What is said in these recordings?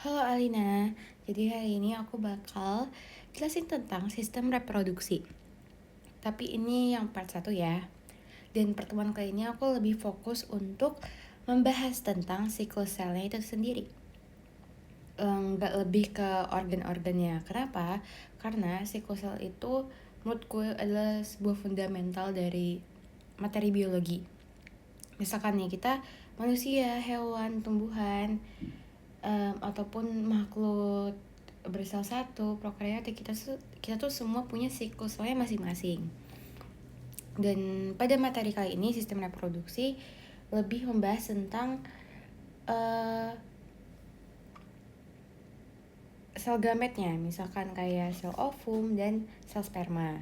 Halo Alina, jadi hari ini aku bakal jelasin tentang sistem reproduksi. Tapi ini yang part 1 ya. Dan pertemuan kali ini aku lebih fokus untuk membahas tentang siklus selnya itu sendiri. Nggak lebih ke organ-organnya. Kenapa? Karena siklus sel itu menurutku adalah sebuah fundamental dari materi biologi. Misalkan nih kita manusia, hewan, tumbuhan, ataupun makhluk bersel satu, prokaryotik, kita tuh semua punya siklus selnya masing-masing. Dan pada materi kali ini sistem reproduksi lebih membahas tentang sel gametnya, misalkan kayak sel ovum dan sel sperma.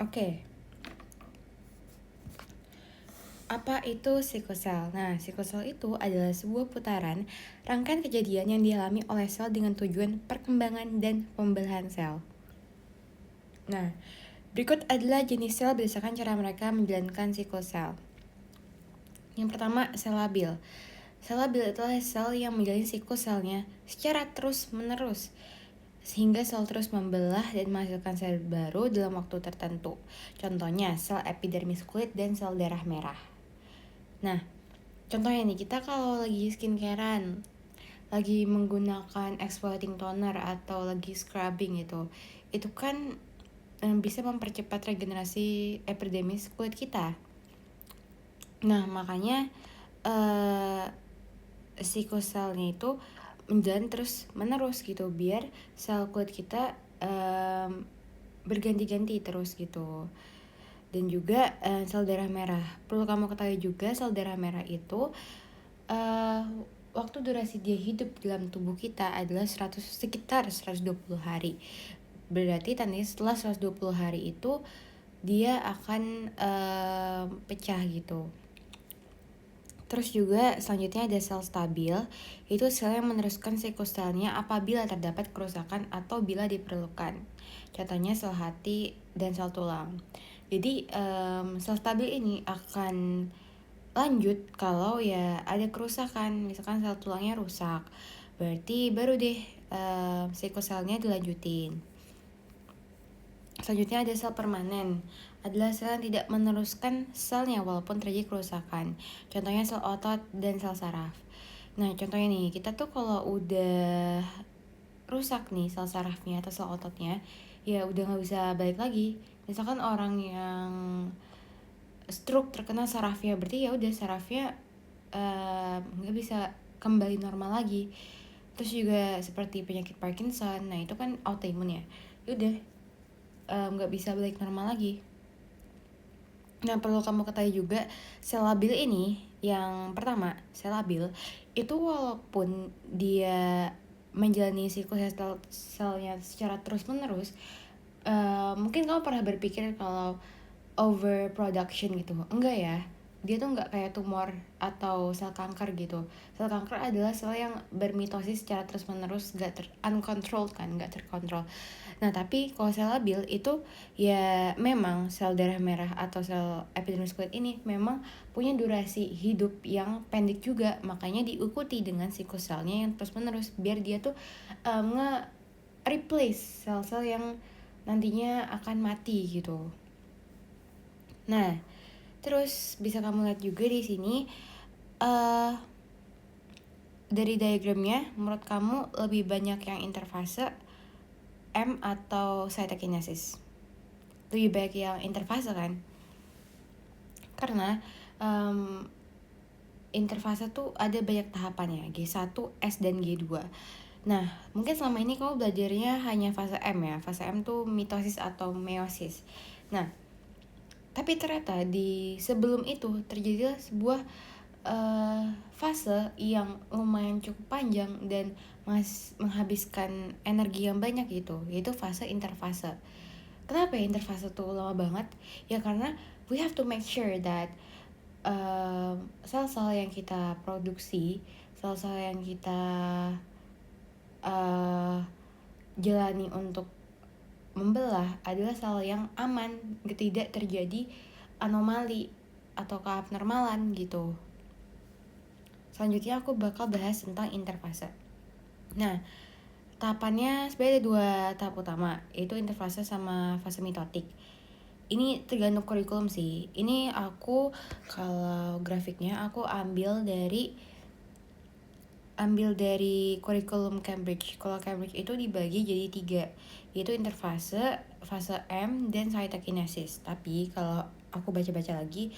Oke. Apa itu siklus sel? Nah, siklus sel itu adalah sebuah putaran rangkaian kejadian yang dialami oleh sel dengan tujuan perkembangan dan pembelahan sel. Nah, berikut adalah jenis sel berdasarkan cara mereka menjalankan siklus sel. Yang pertama, sel labil. Sel labil adalah sel yang menjalani siklus selnya secara terus-menerus, sehingga sel terus membelah dan menghasilkan sel baru dalam waktu tertentu. Contohnya, sel epidermis kulit dan sel darah merah. Nah, contohnya nih, kita kalau lagi skincarean, lagi menggunakan exfoliating toner atau lagi scrubbing itu kan bisa mempercepat regenerasi epidermis kulit kita. Nah, makanya siklus selnya itu menjalani terus menerus gitu, biar sel kulit kita berganti-ganti terus gitu. Dan juga sel darah merah, perlu kamu ketahui juga, sel darah merah itu waktu durasi dia hidup dalam tubuh kita adalah sekitar 120 hari. Berarti tandanya setelah 120 hari itu dia akan pecah gitu. Terus juga selanjutnya ada sel stabil, itu sel yang meneruskan siklus selnya apabila terdapat kerusakan atau bila diperlukan. Contohnya sel hati dan sel tulang. Jadi sel stabil ini akan lanjut kalau ya ada kerusakan, misalkan sel tulangnya rusak, berarti baru deh siklus selnya dilanjutin. Selanjutnya ada sel permanen, adalah sel yang tidak meneruskan selnya walaupun terjadi kerusakan. Contohnya sel otot dan sel saraf. Nah, contohnya nih, kita tuh kalau udah rusak nih sel sarafnya atau sel ototnya, ya udah gak bisa balik lagi. Misalkan orang yang stroke terkena sarafnya, berarti ya udah sarafnya nggak bisa kembali normal lagi. Terus juga seperti penyakit Parkinson, nah itu kan autoimun ya, udah nggak bisa balik normal lagi. Nah, perlu kamu ketahui juga, sel labil ini yang pertama, sel labil itu walaupun dia menjalani siklus selnya secara terus menerus, mungkin kamu pernah berpikir kalau overproduction gitu, enggak ya, dia tuh nggak kayak tumor atau sel kanker gitu. Sel kanker adalah sel yang bermitosis secara terus menerus, uncontrolled kan, nggak terkontrol. Nah, tapi kalau sel labil itu ya memang sel darah merah atau sel epidermis kulit ini memang punya durasi hidup yang pendek juga, makanya diikuti dengan siklus selnya yang terus menerus biar dia tuh nge-replace sel-sel yang nantinya akan mati gitu. Nah, terus bisa kamu lihat juga di sini dari diagramnya, menurut kamu lebih banyak yang interfase M atau cytokinesis? Lebih baik yang interfase kan? Karena interfase tuh ada banyak tahapannya, G1, S, dan G2. Nah, mungkin selama ini kamu belajarnya hanya fase M ya. Fase M tuh mitosis atau meiosis. Nah, tapi ternyata di sebelum itu terjadilah sebuah fase yang lumayan cukup panjang dan menghabiskan energi yang banyak gitu, yaitu fase interfase. Kenapa ya interfase tuh lama banget? Ya karena we have to make sure that sel-sel yang kita produksi, sel-sel yang kita jalani untuk membelah adalah sel yang aman, tidak terjadi anomali atau keabnormalan gitu. selanjutnya aku bakal bahas tentang interfase. Nah, tahapannya sebenarnya ada 2 tahap utama, yaitu interfase sama fase mitotik. Ini tergantung kurikulum sih. Ini aku kalau grafiknya aku ambil dari kurikulum Cambridge. Kalau Cambridge itu dibagi jadi 3, yaitu interfase, fase M, dan cytokinesis. Tapi kalau aku baca-baca lagi,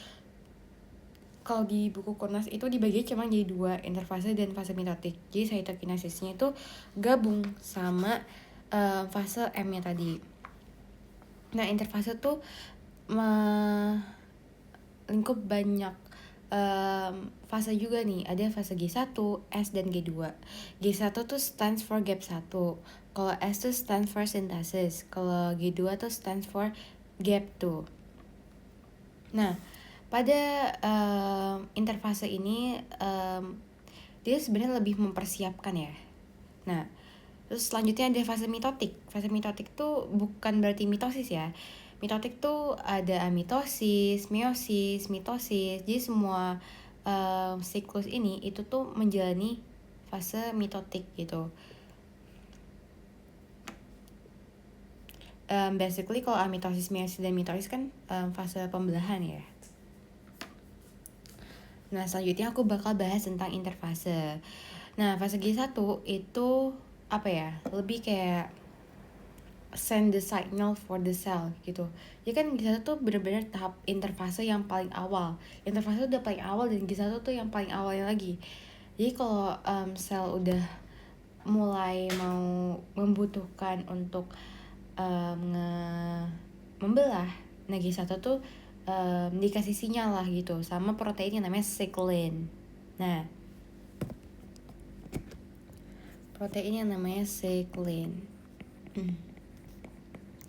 kalau di buku Kurnas itu dibagi cuma jadi 2, interfase dan fase mitotik. Jadi cytokinesisnya itu gabung sama fase M-nya tadi. Nah, interfase tuh lingkup banyak fase juga nih. Ada fase G1, S, dan G2. G1 tuh stands for gap 1. Kalau S tuh stands for synthesis. Kalau G2 tuh stands for gap 2. Nah, pada interfase ini dia sebenarnya lebih mempersiapkan ya. Nah, terus selanjutnya ada fase mitotik. Fase mitotik tuh bukan berarti mitosis ya. Mitotik tuh ada amitosis, meiosis, mitosis. Jadi semua siklus ini itu tuh menjalani fase mitotik gitu. Basically kalau amitosis, meiosis, dan mitosis kan fase pembelahan ya. Nah, selanjutnya aku bakal bahas tentang interfase. Nah, fase G1 itu apa ya? Lebih kayak send the signal for the cell gitu. Jadi kan G1 tuh benar-benar tahap interfase yang paling awal. Interfase udah paling awal dan G1 tuh yang paling awalnya lagi. Jadi kalau sel udah mulai mau membutuhkan untuk membelah, nah G1 tuh dikasih sinyal lah gitu sama protein yang namanya cyclin. Nah, protein yang namanya cyclin.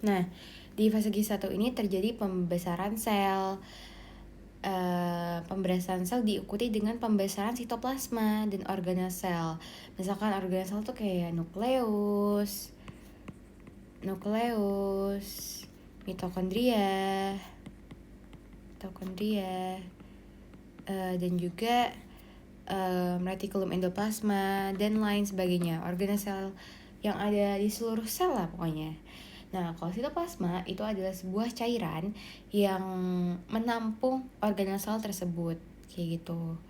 Nah, di fase G1 ini terjadi pembesaran sel. Pembesaran sel diikuti dengan pembesaran sitoplasma dan organel sel. Misalkan organel sel tuh kayak nukleus, mitokondria, dan juga retikulum endoplasma dan lain sebagainya. Organel sel yang ada di seluruh sel lah pokoknya. Nah, kalau sitoplasma itu adalah sebuah cairan yang menampung organel sel tersebut kayak gitu.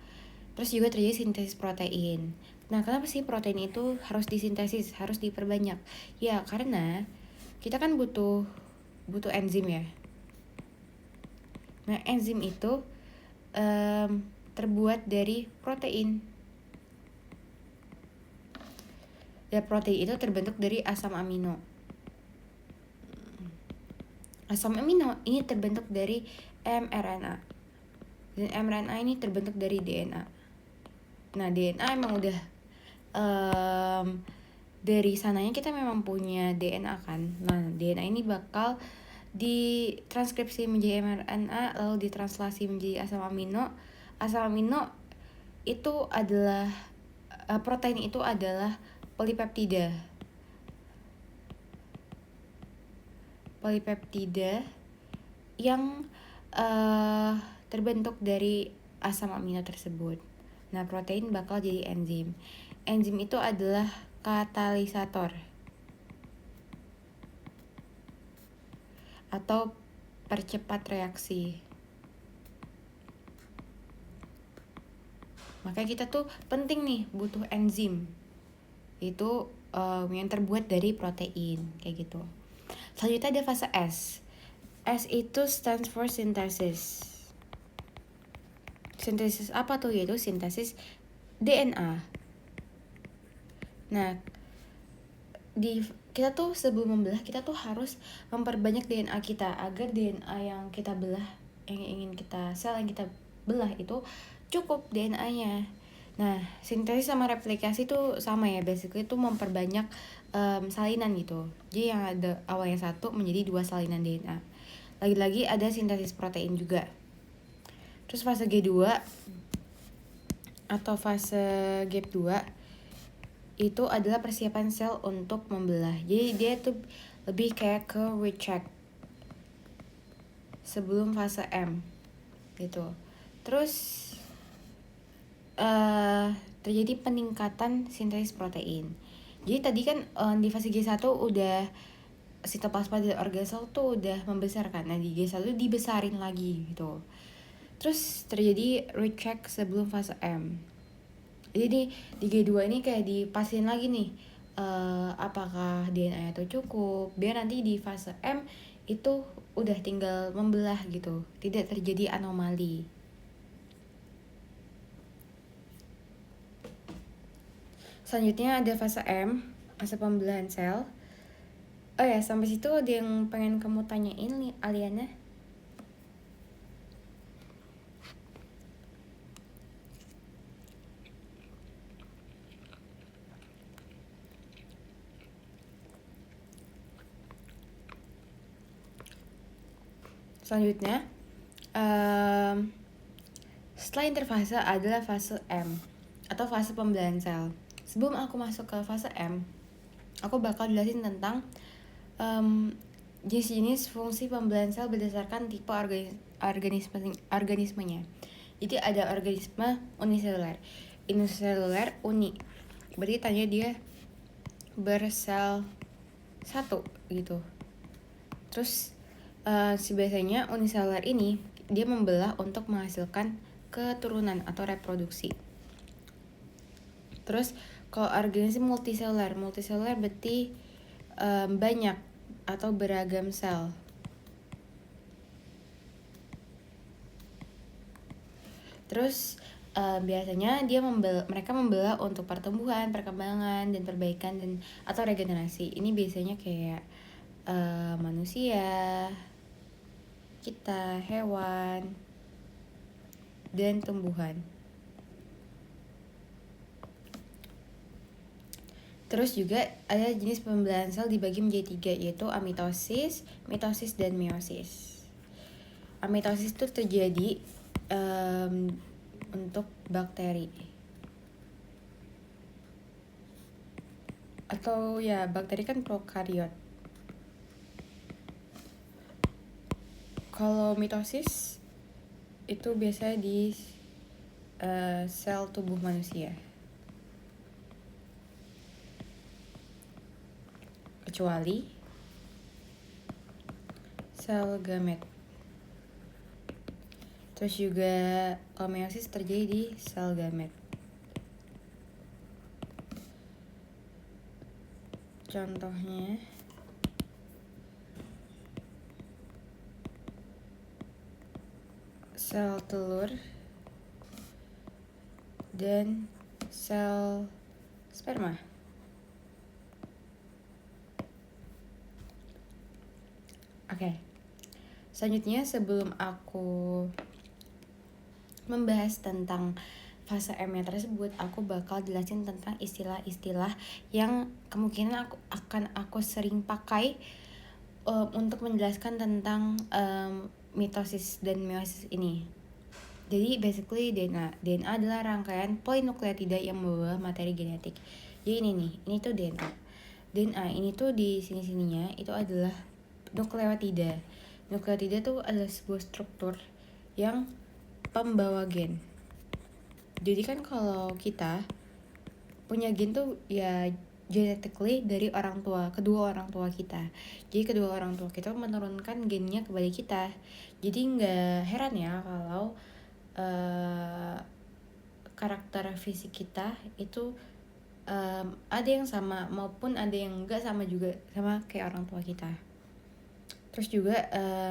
Terus juga terjadi sintesis protein. Nah, kenapa sih protein itu harus disintesis, harus diperbanyak? Ya, karena kita kan butuh enzim ya. Nah, enzim itu terbuat dari protein. Dan protein itu terbentuk dari asam amino. Asam amino ini terbentuk dari mRNA. Dan mRNA ini terbentuk dari DNA. Nah, DNA emang udah dari sananya kita memang punya DNA kan. Nah, DNA ini bakal ditranskripsi menjadi mRNA lalu ditranslasi menjadi asam amino. Asam amino itu adalah protein itu adalah polipeptida yang terbentuk dari asam amino tersebut. Nah, protein bakal jadi enzim. Enzim itu adalah katalisator atau percepat reaksi. Makanya kita tuh penting nih butuh enzim. Itu yang terbuat dari protein kayak gitu. Selanjutnya ada fase S. S itu stands for synthesis. Sintesis apa tuh? Yaitu sintesis DNA. Nah, kita tuh sebelum membelah kita tuh harus memperbanyak DNA kita agar DNA yang kita belah, yang ingin kita sel yang kita belah itu cukup DNA-nya. Nah, sintesis sama replikasi tuh sama ya, basically itu memperbanyak salinan gitu. Jadi yang ada awalnya 1 menjadi 2 salinan DNA. Lagi-lagi ada sintesis protein juga. Terus fase G2 atau fase gap 2 itu adalah persiapan sel untuk membelah. Jadi dia tuh lebih kayak ke recheck sebelum fase M gitu. Terus terjadi peningkatan sintesis protein. Jadi tadi kan di fase G1 udah sitoplasma dan organ sel tuh udah membesar kan. Nah di G1 dibesarin lagi gitu. Terus terjadi recheck sebelum fase M. Jadi di G2 ini kayak dipastiin lagi nih apakah DNA itu cukup, biar nanti di fase M itu udah tinggal membelah gitu, tidak terjadi anomali. Selanjutnya ada fase M, fase pembelahan sel. Oh ya, sampai situ ada yang pengen kamu tanyain nih, Aliana? Selanjutnya, setelah interfase adalah fase M atau fase pembelahan sel. Sebelum aku masuk ke fase M, aku bakal jelasin tentang jenis-jenis fungsi pembelahan sel berdasarkan tipe organismenya. Jadi ada organisme uniseluler, uni. Berarti tanya dia bersel satu gitu. Terus biasanya uniseluler ini dia membelah untuk menghasilkan keturunan atau reproduksi. Terus kalau organisme multiseluler berarti banyak atau beragam sel. Terus biasanya mereka membelah untuk pertumbuhan, perkembangan, dan perbaikan dan atau regenerasi. Ini biasanya kayak manusia, kita, hewan, dan tumbuhan. Terus juga ada jenis pembelahan sel dibagi menjadi 3, yaitu amitosis, mitosis, dan meiosis. Amitosis itu terjadi untuk bakteri. Atau ya, bakteri kan prokariot. Kalau mitosis itu biasanya di sel tubuh manusia. Kecuali sel gamet. Terus juga meiosis terjadi di sel gamet. Contohnya sel telur dan sel sperma. Oke. Selanjutnya sebelum aku membahas tentang fase M-nya tersebut, aku bakal jelasin tentang istilah-istilah yang kemungkinan aku sering pakai untuk menjelaskan tentang mitosis dan meiosis ini. Jadi basically DNA adalah rangkaian polinukleotida yang membawa materi genetik. Jadi ini tuh DNA. DNA ini tuh di sini-sininya itu adalah nukleotida. Nukleotida tuh adalah sebuah struktur yang pembawa gen. Jadi kan kalau kita punya gen tuh ya genetically dari kedua orang tua kita. Jadi kedua orang tua kita menurunkan gennya kepada kita. Jadi nggak heran ya kalau karakter fisik kita itu ada yang sama maupun ada yang nggak sama juga sama kayak orang tua kita. Terus juga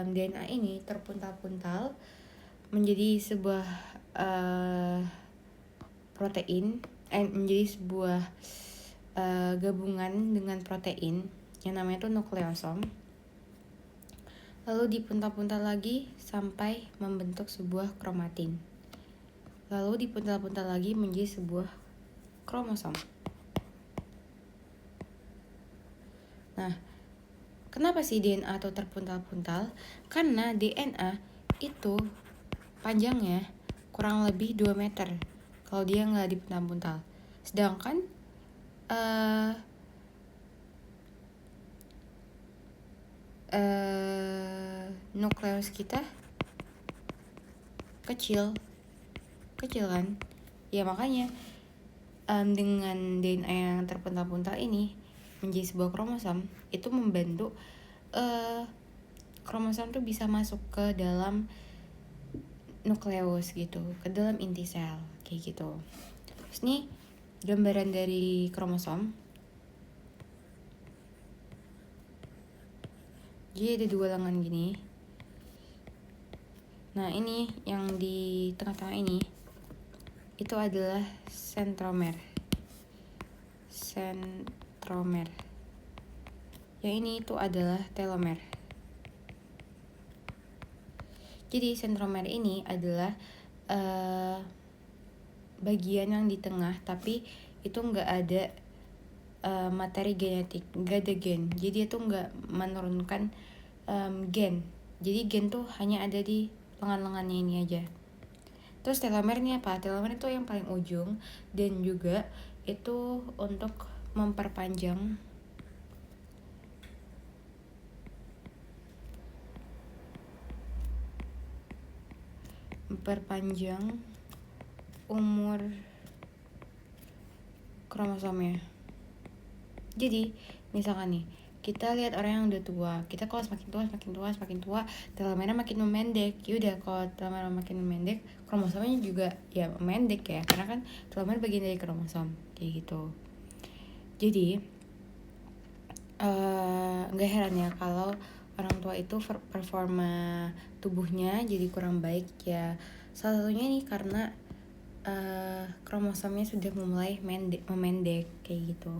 DNA ini terpuntal-puntal menjadi sebuah protein, menjadi sebuah gabungan dengan protein yang namanya itu nukleosom. Lalu dipuntal-puntal lagi sampai membentuk sebuah kromatin. Lalu dipuntal-puntal lagi menjadi sebuah kromosom. Nah, kenapa sih DNA itu terpuntal-puntal? Karena DNA itu panjangnya kurang lebih 2 meter kalau dia nggak dipuntal-puntal. Sedangkan nukleus kita kecil kan, Ya makanya dengan DNA yang terpuntal-puntal ini menjadi sebuah kromosom, itu membantu kromosom tuh bisa masuk ke dalam nukleus gitu, ke dalam inti sel kayak gitu. Terus nih gambaran dari kromosom. Jadi ada 2 lengan gini. Nah ini yang di tengah-tengah ini itu adalah sentromer. Yang ini itu adalah telomer. Jadi sentromer ini adalah bagian yang di tengah, tapi itu nggak ada materi genetik, nggak ada gen. Jadi itu nggak menurunkan gen. Jadi gen tuh hanya ada di lengan-lengannya ini aja. Terus telomer ini apa? Telomer itu yang paling ujung dan juga itu untuk memperpanjang umur kromosomnya. Jadi misalkan nih, kita lihat orang yang udah tua, kita kalau semakin tua, telomernya makin memendek. Yaudah, kalau telomer makin memendek, kromosomnya juga ya memendek ya, karena kan telomer bagian dari kromosom kayak gitu. Jadi nggak heran ya kalau orang tua itu performa tubuhnya jadi kurang baik ya. Salah satunya nih karena kromosomnya sudah mulai memendek kayak gitu.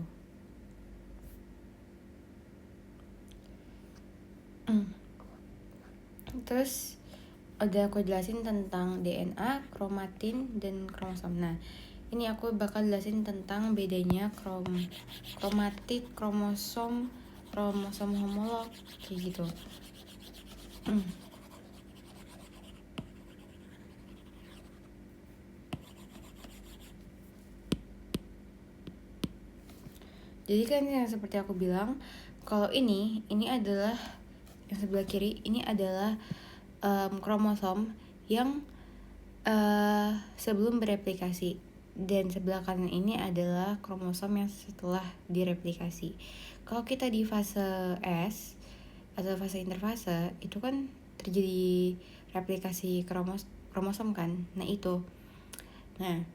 Terus udah aku jelasin tentang DNA, kromatin, dan kromosom. Nah, ini aku bakal jelasin tentang bedanya kromatid, kromosom homolog kayak gitu. Jadi kan yang seperti aku bilang, kalau ini adalah yang sebelah kiri, ini adalah kromosom yang sebelum bereplikasi, dan sebelah kanan ini adalah kromosom yang setelah direplikasi. Kalau kita di fase S atau fase interfase, itu kan terjadi replikasi kromosom kan. Nah itu. Nah,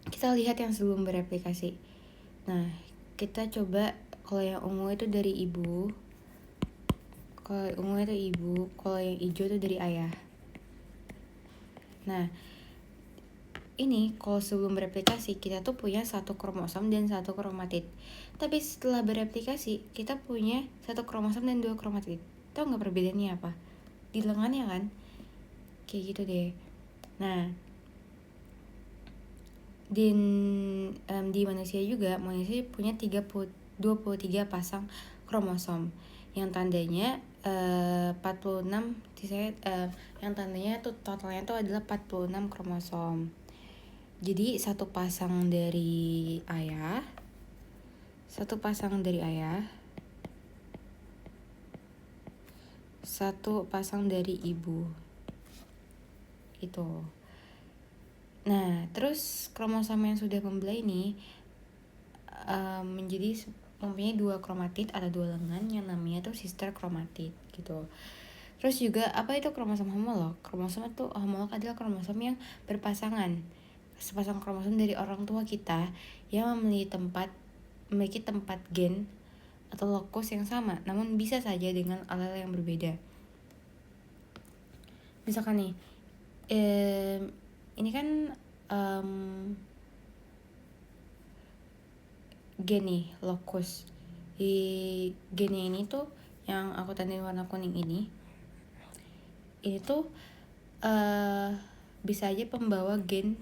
kita lihat yang sebelum bereplikasi. Nah, kita coba kalau yang ungu itu dari ibu, kalau ungu itu ibu, kalau yang hijau itu dari ayah. Nah, ini kalau sebelum bereplikasi kita tuh punya 1 kromosom dan 1 kromatid. Tapi setelah bereplikasi kita punya 1 kromosom dan 2 kromatid. Tahu nggak perbedaannya apa? Di lengannya kan? Kayak gitu deh. Nah, di manusia juga, manusia punya 23 pasang kromosom yang tandanya 46, yang tandanya tuh totalnya tuh adalah 46 kromosom. Jadi 1 pasang dari ayah, 1 pasang dari ibu. Itu. Nah, terus kromosom yang sudah membelah ini menjadi mempunyai 2 kromatid atau 2 lengan yang namanya tuh sister kromatid gitu. Terus juga apa itu kromosom homolog? Kromosom itu homolog adalah kromosom yang berpasangan. Sepasang kromosom dari orang tua kita yang memiliki tempat gen atau lokus yang sama, namun bisa saja dengan alel yang berbeda. Misalkan nih, ini kan gen nih, lokus di gennya ini tuh yang aku tandain warna kuning ini tuh bisa aja pembawa gen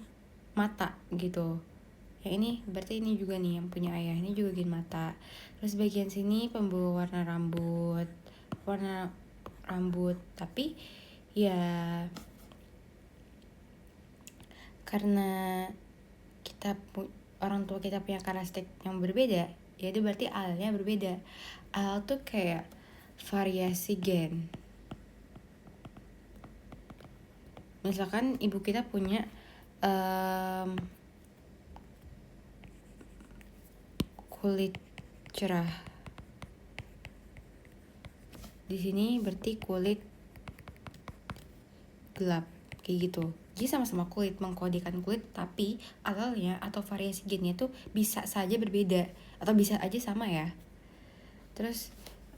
mata gitu. Yang ini berarti ini juga nih yang punya ayah, ini juga gen mata. Terus bagian sini pembawa warna rambut, tapi ya karena orang tua kita punya karakteristik yang berbeda, ya itu berarti alelnya berbeda. Alel tuh kayak variasi gen. Misalkan ibu kita punya kulit cerah. Di sini berarti kulit gelap, kayak gitu. Jadi sama-sama kulit, mengkodekan kulit, tapi asalnya atau variasi gennya tuh bisa saja berbeda atau bisa aja sama ya. Terus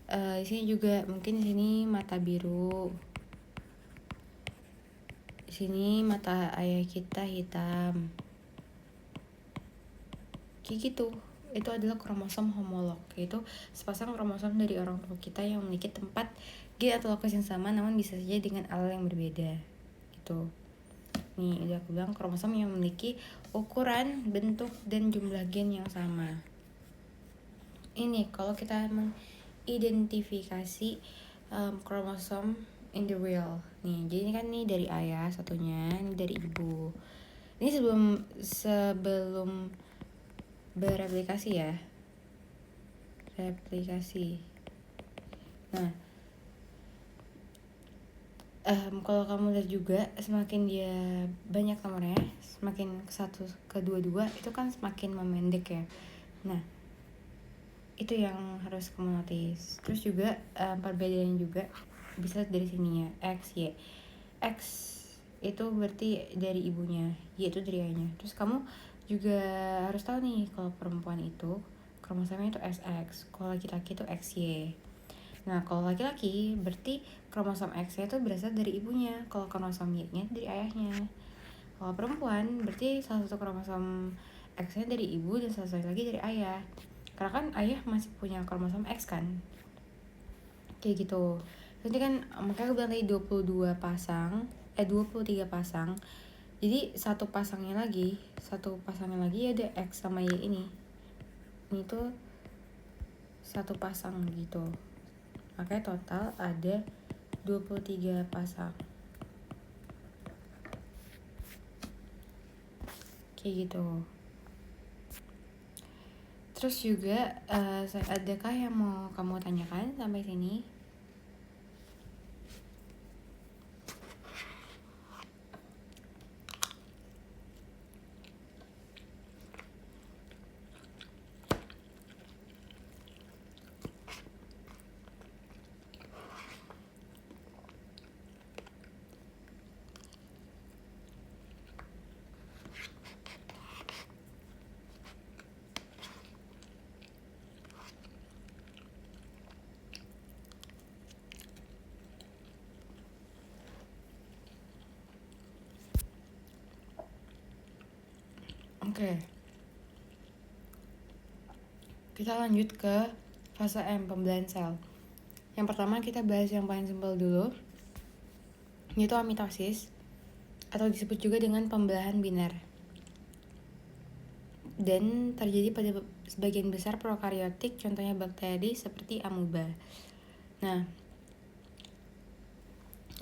di sini juga mungkin di sini mata biru, di sini mata ayah kita hitam, kayak gitu. Itu adalah kromosom homolog, yaitu sepasang kromosom dari orang tua kita yang memiliki tempat gen atau lokasi yang sama namun bisa saja dengan alel yang berbeda gitu. Nih udah aku bilang kromosom yang memiliki ukuran, bentuk, dan jumlah gen yang sama. Ini kalau kita mengidentifikasi kromosom in the real. Nih jadi ini kan nih dari ayah satunya, ini dari ibu. Ini sebelum bereplikasi ya, replikasi. Nah kalau kamu lihat juga semakin dia banyak nomornya, semakin ke satu ke dua itu kan semakin memendek ya. Nah itu yang harus kamu notice. Terus juga perbedaannya juga bisa dari sininya, X, Y. X itu berarti dari ibunya, Y itu dari ayahnya. Terus kamu juga harus tahu nih kalau perempuan itu kromosomnya itu XX, kalau laki-laki itu XY. Nah kalau laki-laki berarti kromosom X-nya itu berasal dari ibunya, kalau kromosom Y-nya dari ayahnya. Kalau perempuan berarti salah satu kromosom X-nya dari ibu dan salah satu lagi dari ayah. Karena kan ayah masih punya kromosom X kan, kayak gitu. Nanti kan makanya aku bilang tadi 23 pasang. Jadi satu pasangnya lagi ada X sama Y ini tuh satu pasang gitu. Makanya total ada 23 pasang, kayak gitu. Terus juga adakah yang mau kamu tanyakan sampai sini? Oke. Kita lanjut ke fase M, pembelahan sel. Yang pertama kita bahas yang paling simpel dulu, yaitu amitosis atau disebut juga dengan pembelahan biner. Dan terjadi pada sebagian besar prokariotik, contohnya bakteri seperti amuba. Nah,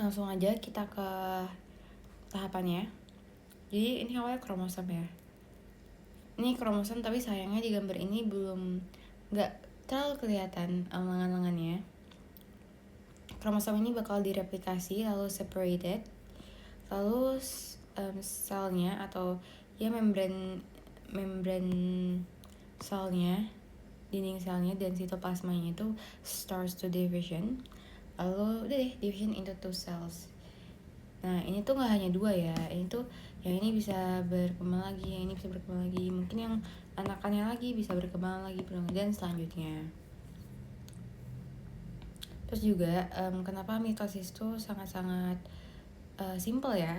langsung aja kita ke tahapannya. Jadi ini awalnya kromosom ya. Ini kromosom tapi sayangnya di gambar ini belum nggak terlalu kelihatan lengan-lengannya. Kromosom ini bakal direplikasi lalu separated, lalu selnya atau ya membran selnya, dinding selnya dan sitoplasmanya itu starts to division, lalu udah deh division into two cells. Nah ini tuh nggak hanya dua ya, ini tuh yang ini bisa berkembang lagi, yang ini bisa berkembang lagi, mungkin yang anakannya lagi bisa berkembang lagi dan selanjutnya. Terus juga kenapa mitosis tuh sangat-sangat simple ya,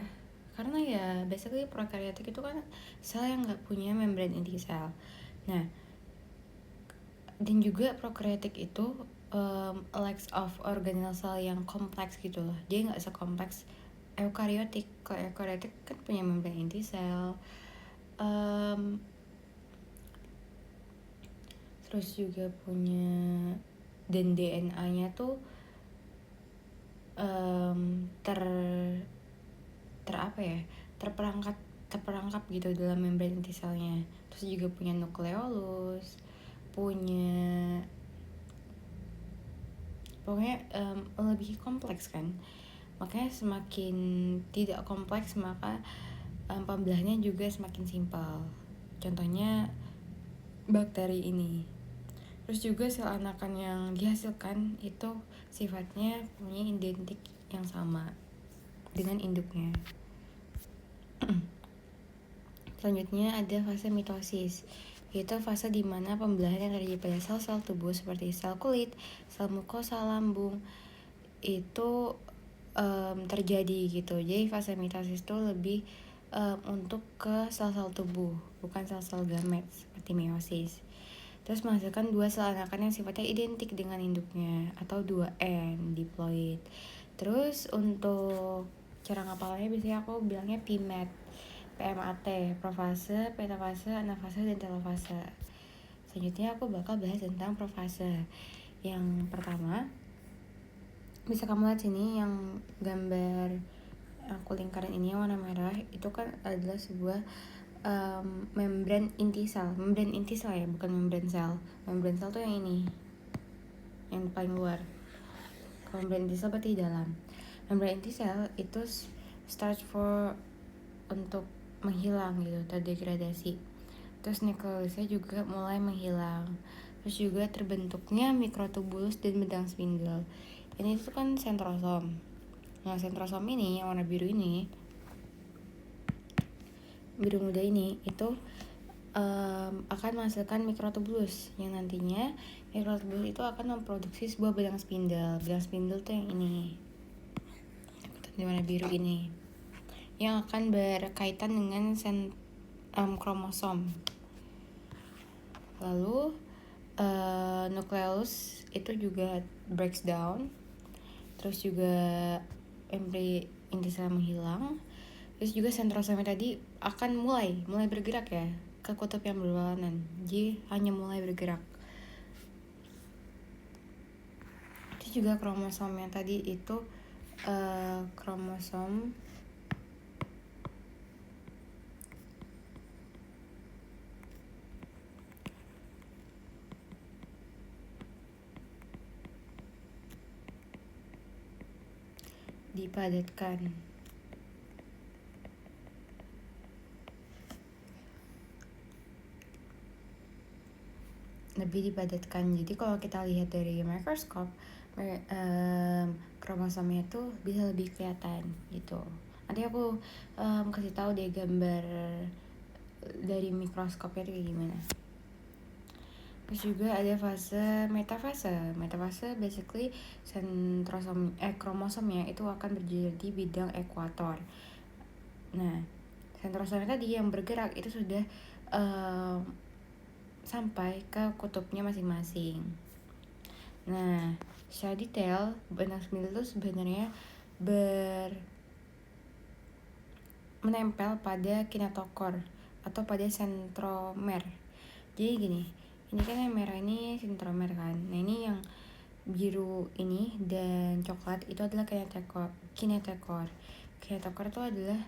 karena ya basically prokaryotik itu kan sel yang nggak punya membran inti sel. Nah dan juga prokaryotik itu lacks of organelle cell yang kompleks gitu loh, dia nggak sekompleks eukaryotik. Kalau eukaryotik kan punya membran inti sel, terus juga punya dan DNA-nya tuh terperangkap gitu dalam membran inti selnya. Terus juga punya nukleolus, punya pokoknya lebih kompleks kan. Makanya semakin tidak kompleks maka pembelahannya juga semakin simpel. Contohnya bakteri ini. Terus juga sel anakan yang dihasilkan itu sifatnya punya identik yang sama dengan induknya. Selanjutnya ada fase mitosis, yaitu fase di mana pembelahan yang terjadi pada sel-sel tubuh seperti sel kulit, sel mukosa lambung itu terjadi gitu. Jadi fase mitosis itu lebih untuk ke sel-sel tubuh, bukan sel-sel gamet seperti meiosis. Terus menghasilkan dua sel anakan yang sifatnya identik dengan induknya atau 2N diploid. Terus untuk cara ngapalnya biasanya aku bilangnya PMAT, profase, metafase, anafase, dan telofase. Selanjutnya aku bakal bahas tentang profase. Yang pertama, bisa kamu lihat sini yang gambar aku lingkaran ini yang warna merah itu kan adalah sebuah membran inti sel ya, bukan membran sel. Membran sel tuh yang ini, yang paling luar. Kalau membran inti sel berarti dalam. Membran inti sel itu start for untuk menghilang gitu, terdegradasi. Terus nukleusnya juga mulai menghilang. Terus juga terbentuknya mikrotubulus dan benang spindle. Ini tuh kan sentrosom. Nah, sentrosom ini yang warna biru ini, biru muda ini itu akan menghasilkan mikrotubulus yang nantinya mikrotubulus itu akan memproduksi sebuah benang spindle. Benang spindle tuh yang ini, di warna biru ini, yang akan berkaitan dengan kromosom. Lalu nukleus itu juga breaks down. Terus juga inti sel menghilang. Terus juga sentrosomnya tadi akan mulai bergerak ya ke kutub yang berlawanan. Jadi hanya mulai bergerak. Terus juga kromosomnya tadi itu kromosom dipadatkan. Lebih dipadatkan. Jadi kalau kita lihat dari mikroskop, kromosomnya tuh bisa lebih kelihatan gitu. Nanti aku kasih tahu deh gambar dari mikroskopnya kayak gimana. Terus juga ada fase metafase. Metafase basically kromosomnya itu akan berada di bidang ekuator. Nah, sentrosomnya tadi yang bergerak itu sudah sampai ke kutubnya masing-masing. Nah, secara detail benang spindle itu sebenarnya menempel pada kinetokor atau pada sentromer. Jadi gini, ini kan yang merah ini sentromer kan. Nah, ini yang biru ini dan coklat itu adalah kinetokor. Kinetokor itu adalah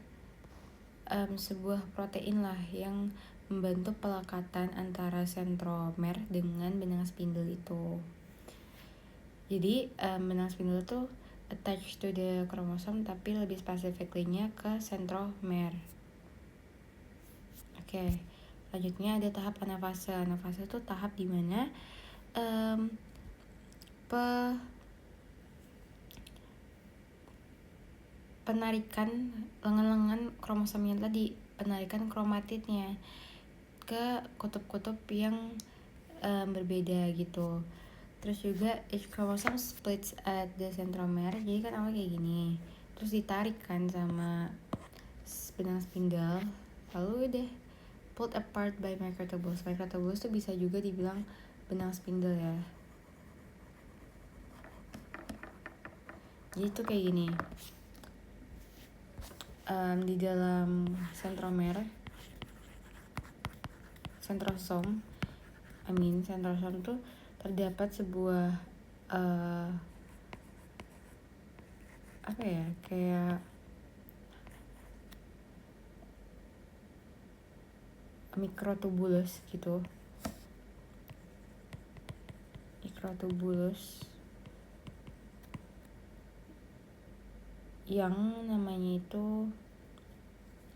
sebuah protein lah yang membantu pelekatan antara sentromer dengan benang spindle itu. Jadi benang spindle itu attached to the chromosome, tapi lebih spesifiknya ke sentromer. Oke, selanjutnya ada tahap anafase. Anafase itu tahap dimana penarikan lengan-lengan kromosomnya tadi, penarikan kromatidnya ke kutub-kutub yang berbeda gitu. Terus juga each chromosome splits at the centromer. Jadi kan awalnya kayak gini, terus ditarik kan sama benang spindle, lalu udah pulled apart by microtubules. Microtubules tuh bisa juga dibilang benang spindle ya. Jadi tuh kayak gini, di dalam sentrosom tuh terdapat sebuah kayak mikrotubulus gitu. Mikrotubulus yang namanya itu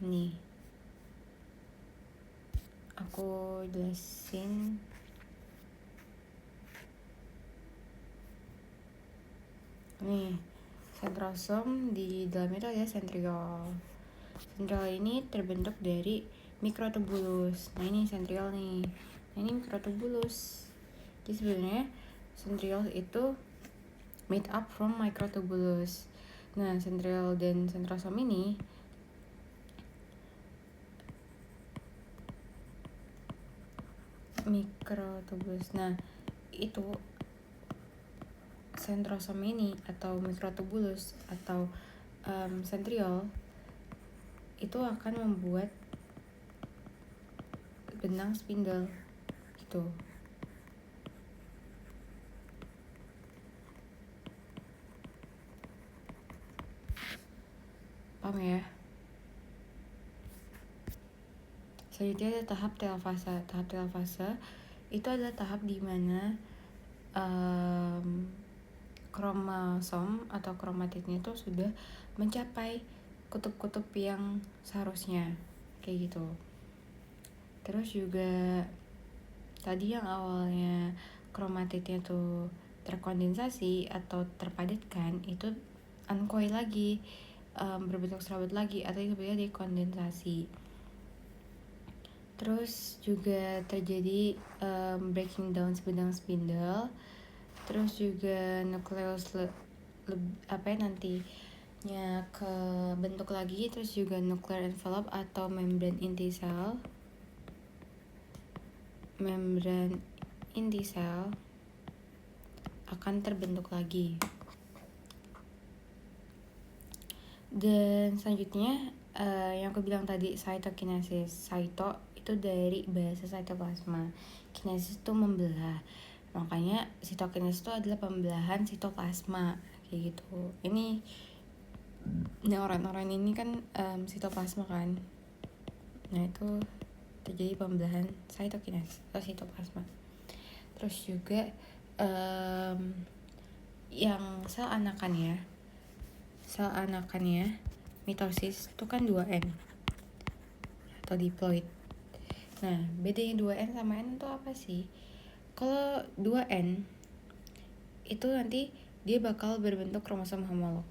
nih aku jelasin. Nih, sentrosom di dalamnya itu ada sentriol. Sentriol ini terbentuk dari mikrotubulus. Nah ini sentriol nih. Nah ini mikrotubulus. Jadi sebenarnya sentriol itu made up from microtubulus. Nah sentriol dan sentrosom ini mikrotubulus. Nah itu sentrosom ini atau mikrotubulus atau sentriol itu akan membuat benang spindle gitu. Paham ya? Selanjutnya ada tahap telfase. Tahap telfase itu adalah tahap di mana kromosom atau kromatidnya itu sudah mencapai kutub-kutub yang seharusnya kayak gitu. Terus juga tadi yang awalnya kromatidnya tuh terkondensasi atau terpadatkan itu uncoil lagi, berbentuk serabut lagi atau disebutnya dekondensasi. Terus juga terjadi breaking down benang spindle. Terus juga nukleus nantinya ke bentuk lagi. Terus juga nuclear envelope atau membran inti sel. Membran inti sel akan terbentuk lagi. Dan selanjutnya yang aku bilang tadi, cytokinesis. Cyto itu dari bahasa cytoplasma. Kinesis itu membelah. Makanya sitokinesis itu adalah pembelahan sitoplasma kayak gitu. Ini neuron-neuron ini kan sitoplasma kan. Nah itu terjadi pembelahan cytokinesis atau sitoplasma. Terus juga yang sel anakannya mitosis itu kan 2N atau diploid. Nah bedanya 2N sama N itu apa sih? Kalau 2N itu nanti dia bakal berbentuk kromosom homolog.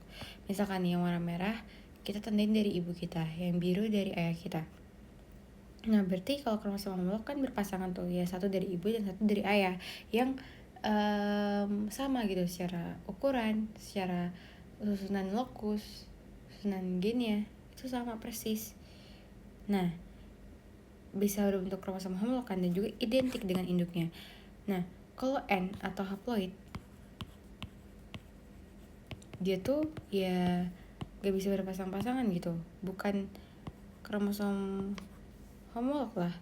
Misalkan yang warna merah kita tandain dari ibu kita, yang biru dari ayah kita. Nah berarti kalau kromosom homolog kan berpasangan tuh, ya satu dari ibu dan satu dari ayah, yang sama gitu secara ukuran, secara susunan lokus, susunan gennya itu sama persis. Nah bisa berbentuk kromosom homolog kan, dan juga identik dengan induknya. Nah kalau N atau haploid dia tuh ya gak bisa berpasang-pasangan gitu, bukan kromosom homolog lah.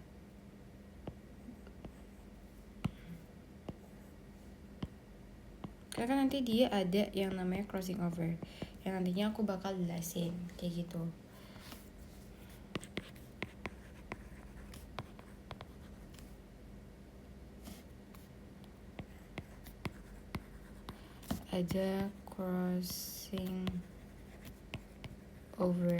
Karena kan nanti dia ada yang namanya crossing over, yang nantinya aku bakal jelasin kayak gitu. Ada crossing over.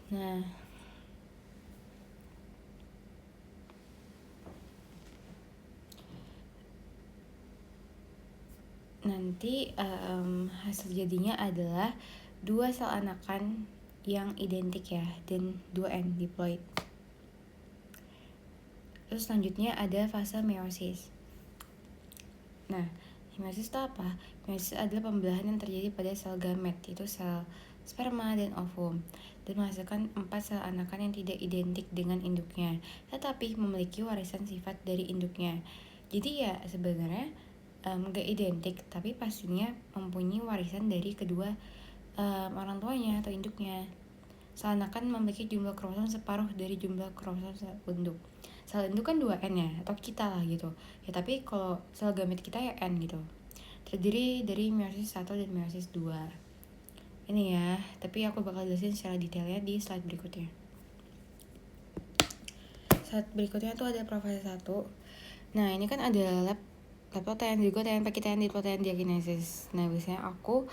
Nah nanti hasil jadinya adalah 2 sel anakan yang identik ya, dan 2N diploid. Terus selanjutnya ada fase meiosis. Nah meiosis itu apa? Meiosis adalah pembelahan yang terjadi pada sel gamet, yaitu sel sperma dan ovum, dan menghasilkan 4 sel anakan yang tidak identik dengan induknya, tetapi memiliki warisan sifat dari induknya. Jadi ya sebenarnya gak identik, tapi pastinya mempunyai warisan dari kedua orang tuanya atau induknya. Sel anakan memiliki jumlah kromosom separuh dari jumlah kromosom sel induk. Sel induk kan 2N ya, atau kita lah gitu ya, tapi kalau sel gamet kita ya N gitu. Terdiri dari meiosis 1 dan meiosis 2. Ini ya, tapi aku bakal jelasin secara detailnya di slide berikutnya. saat berikutnya tuh ada profase 1. Nah ini kan ada leptoten, zigoten, pakiten, diploten, diakinesis. Nah biasanya aku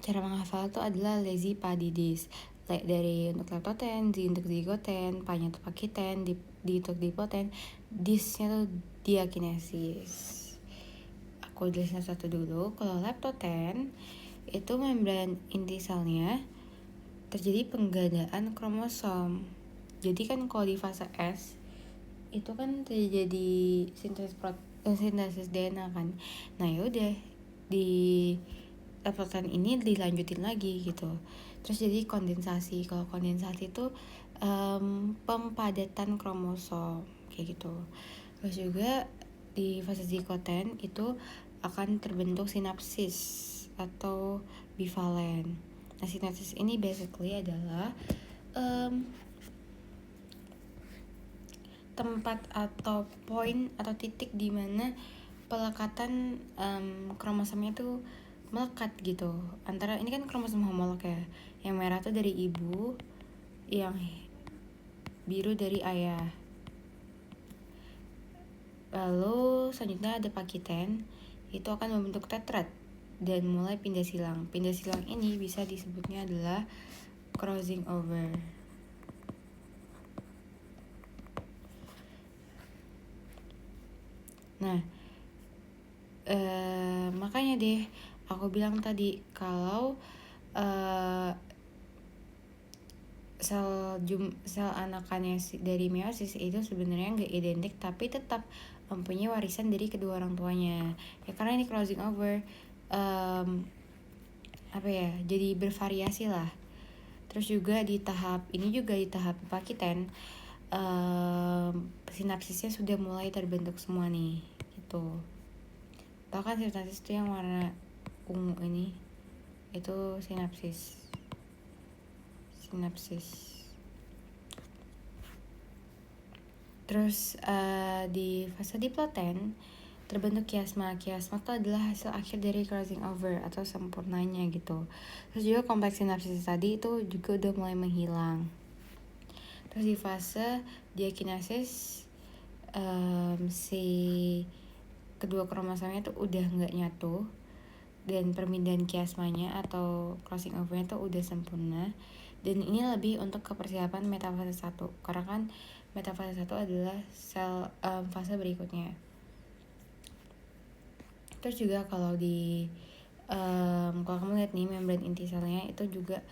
cara menghafal tuh adalah lazy padidis. Dari untuk leptoten, Z untuk zigoten, P-nya tuh pakiten, D untuk diploten, dis-nya tuh diakinesis. Aku jelasin satu dulu. Kalau leptoten itu membran inti selnya terjadi penggandaan kromosom. Jadi kan kalau di fase S itu kan terjadi sintesis DNA kan. Nah yaudah di leptoten ini dilanjutin lagi gitu. Terus jadi kondensasi. Kalau kondensasi itu pempadatan kromosom kayak gitu. Terus juga di fase zigoten itu akan terbentuk sinapsis atau bivalen. Nah sinapsis ini basically adalah tempat atau poin atau titik di mana pelekatan kromosomnya tuh melekat gitu. Antara ini kan kromosom homolog ya. Yang merah tuh dari ibu, yang biru dari ayah. Lalu selanjutnya ada pakiten, itu akan membentuk tetrad dan mulai pindah silang. Pindah silang ini bisa disebutnya adalah crossing over. Nah, makanya deh aku bilang tadi kalau sel anakannya dari meiosis itu sebenarnya nggak identik tapi tetap mempunyai warisan dari kedua orang tuanya. Ya karena ini crossing over jadi bervariasi lah. Terus juga di tahap pakiten sinapsisnya sudah mulai terbentuk semua nih gitu. Tahu kan sinapsis itu yang warna ungu ini, itu sinapsis. Terus di fase diploten terbentuk kiasma. Kiasma itu adalah hasil akhir dari crossing over atau sempurnanya gitu. Terus juga kompleks sinapsis tadi itu juga udah mulai menghilang. Terus di fase diakinesis si kedua kromosomnya tuh udah nggak nyatu dan permindahan kiasmanya atau crossing overnya tuh udah sempurna. Dan ini lebih untuk kepersiapan metafase 1 karena kan metafase 1 adalah sel fase berikutnya. Terus juga kalau kalau kamu lihat nih membran inti selnya itu juga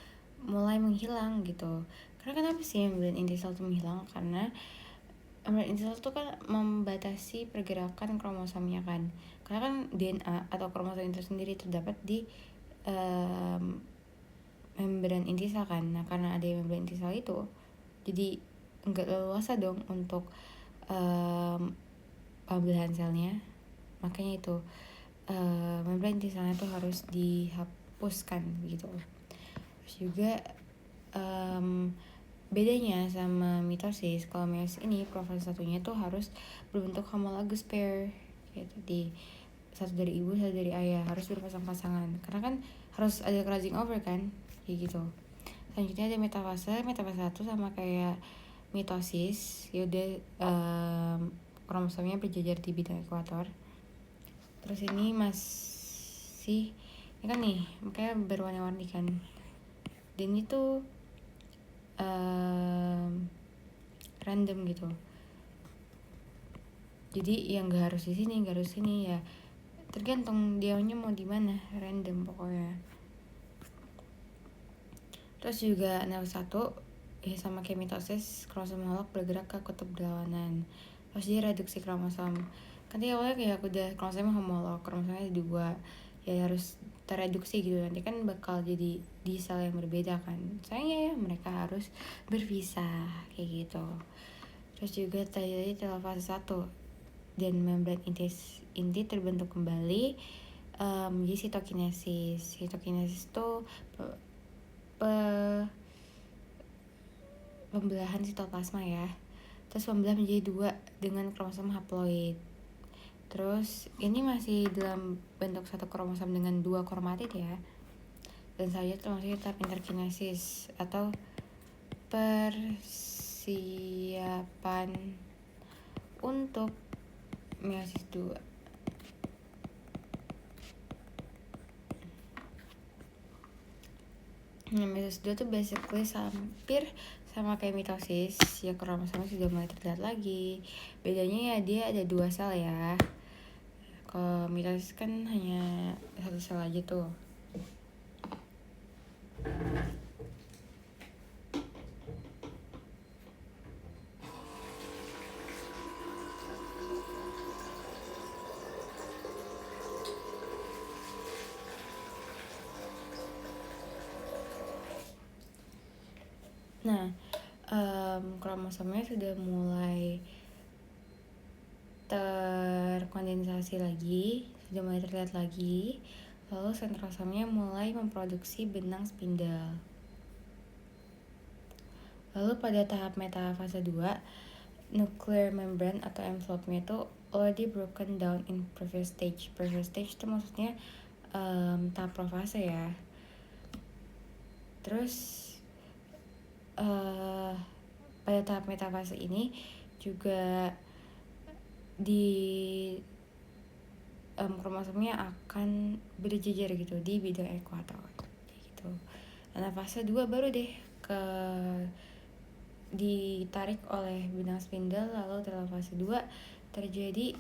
mulai menghilang gitu. Karena kenapa sih membran inti sel itu menghilang? Karena membran inti sel itu kan membatasi pergerakan kromosomnya kan. Karena kan DNA atau kromosom itu sendiri terdapat di membran inti sel kan. Nah karena ada membran inti sel itu jadi nggak leluasa dong untuk pembelahan selnya. Makanya itu membran inti selnya tuh harus dihapuskan gitu. Terus juga bedanya sama mitosis, kalau meiosis ini profase satunya tuh harus berbentuk homologous pair kayak tadi, satu dari ibu satu dari ayah, harus berpasang-pasangan karena kan harus ada crossing over kan kayak gitu. Selanjutnya ada metafase 1 sama kayak mitosis, yaudah kromosomnya berjajar di bidang ekuator. Terus ini masih ini kan nih makanya berwarna-warni kan, dan itu random gitu. Jadi yang nggak harus di sini, nggak harus sini ya, tergantung dianya mau di mana, random pokoknya. Terus juga nerve 1 ya sama kayak mitosis, kromosom homolog bergerak ke kutub berlawanan. Terus dia reduksi kromosom. Kan dia awalnya kayak udah kromosomnya homolog, kromosomnya 2 ya harus tereduksi gitu, nanti kan bakal jadi di sel yang berbeda kan. Sayangnya ya mereka harus berpisah kayak gitu. Terus juga terjadi telofase 1 dan membran inti terbentuk kembali menjadi sitokinesis. Sitokinesis itu pembelahan sitoplasma ya. Terus pembelah menjadi 2 dengan kromosom haploid. Terus ini masih dalam bentuk satu kromosom dengan 2 kromatid ya. Dan saya termasuk tahap interkinesis atau persiapan untuk meiosis 2. Nah, meiosis 2 tuh basically hampir sama kayak mitosis, ya kromosomnya sudah mulai terlihat lagi. Bedanya ya dia ada 2 sel ya. Kalau mitosis kan hanya 1 sel aja tuh. Nah, kromosomnya sudah mulai terkondensasi lagi, sudah mulai terlihat lagi. Lalu sentrosomnya mulai memproduksi benang spindle. Lalu pada tahap metafase 2, nuclear membrane atau envelope-nya itu already broken down in previous stage. Previous stage itu maksudnya tahap profase ya. Terus pada tahap metafase ini juga di kromosomnya akan berjejer gitu di bidang ekuator gitu. Nah, fase 2 baru deh ditarik oleh benang spindle, lalu dalam fase 2 terjadi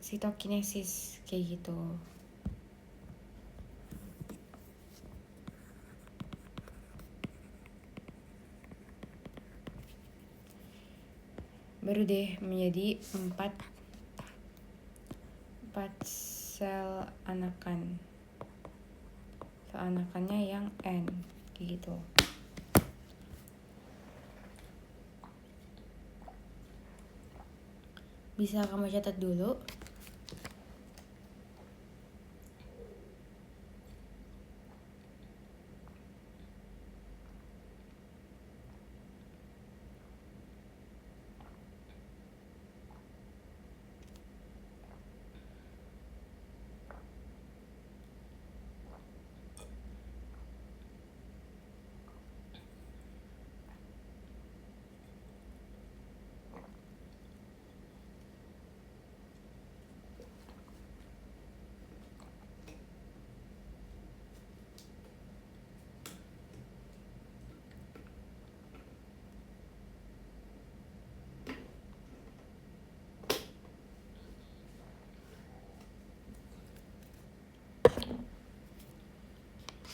sitokinesis kayak gitu. Baru deh menjadi 4 sel anakan. Sel anakannya yang N kayak gitu. Bisa kamu catat dulu.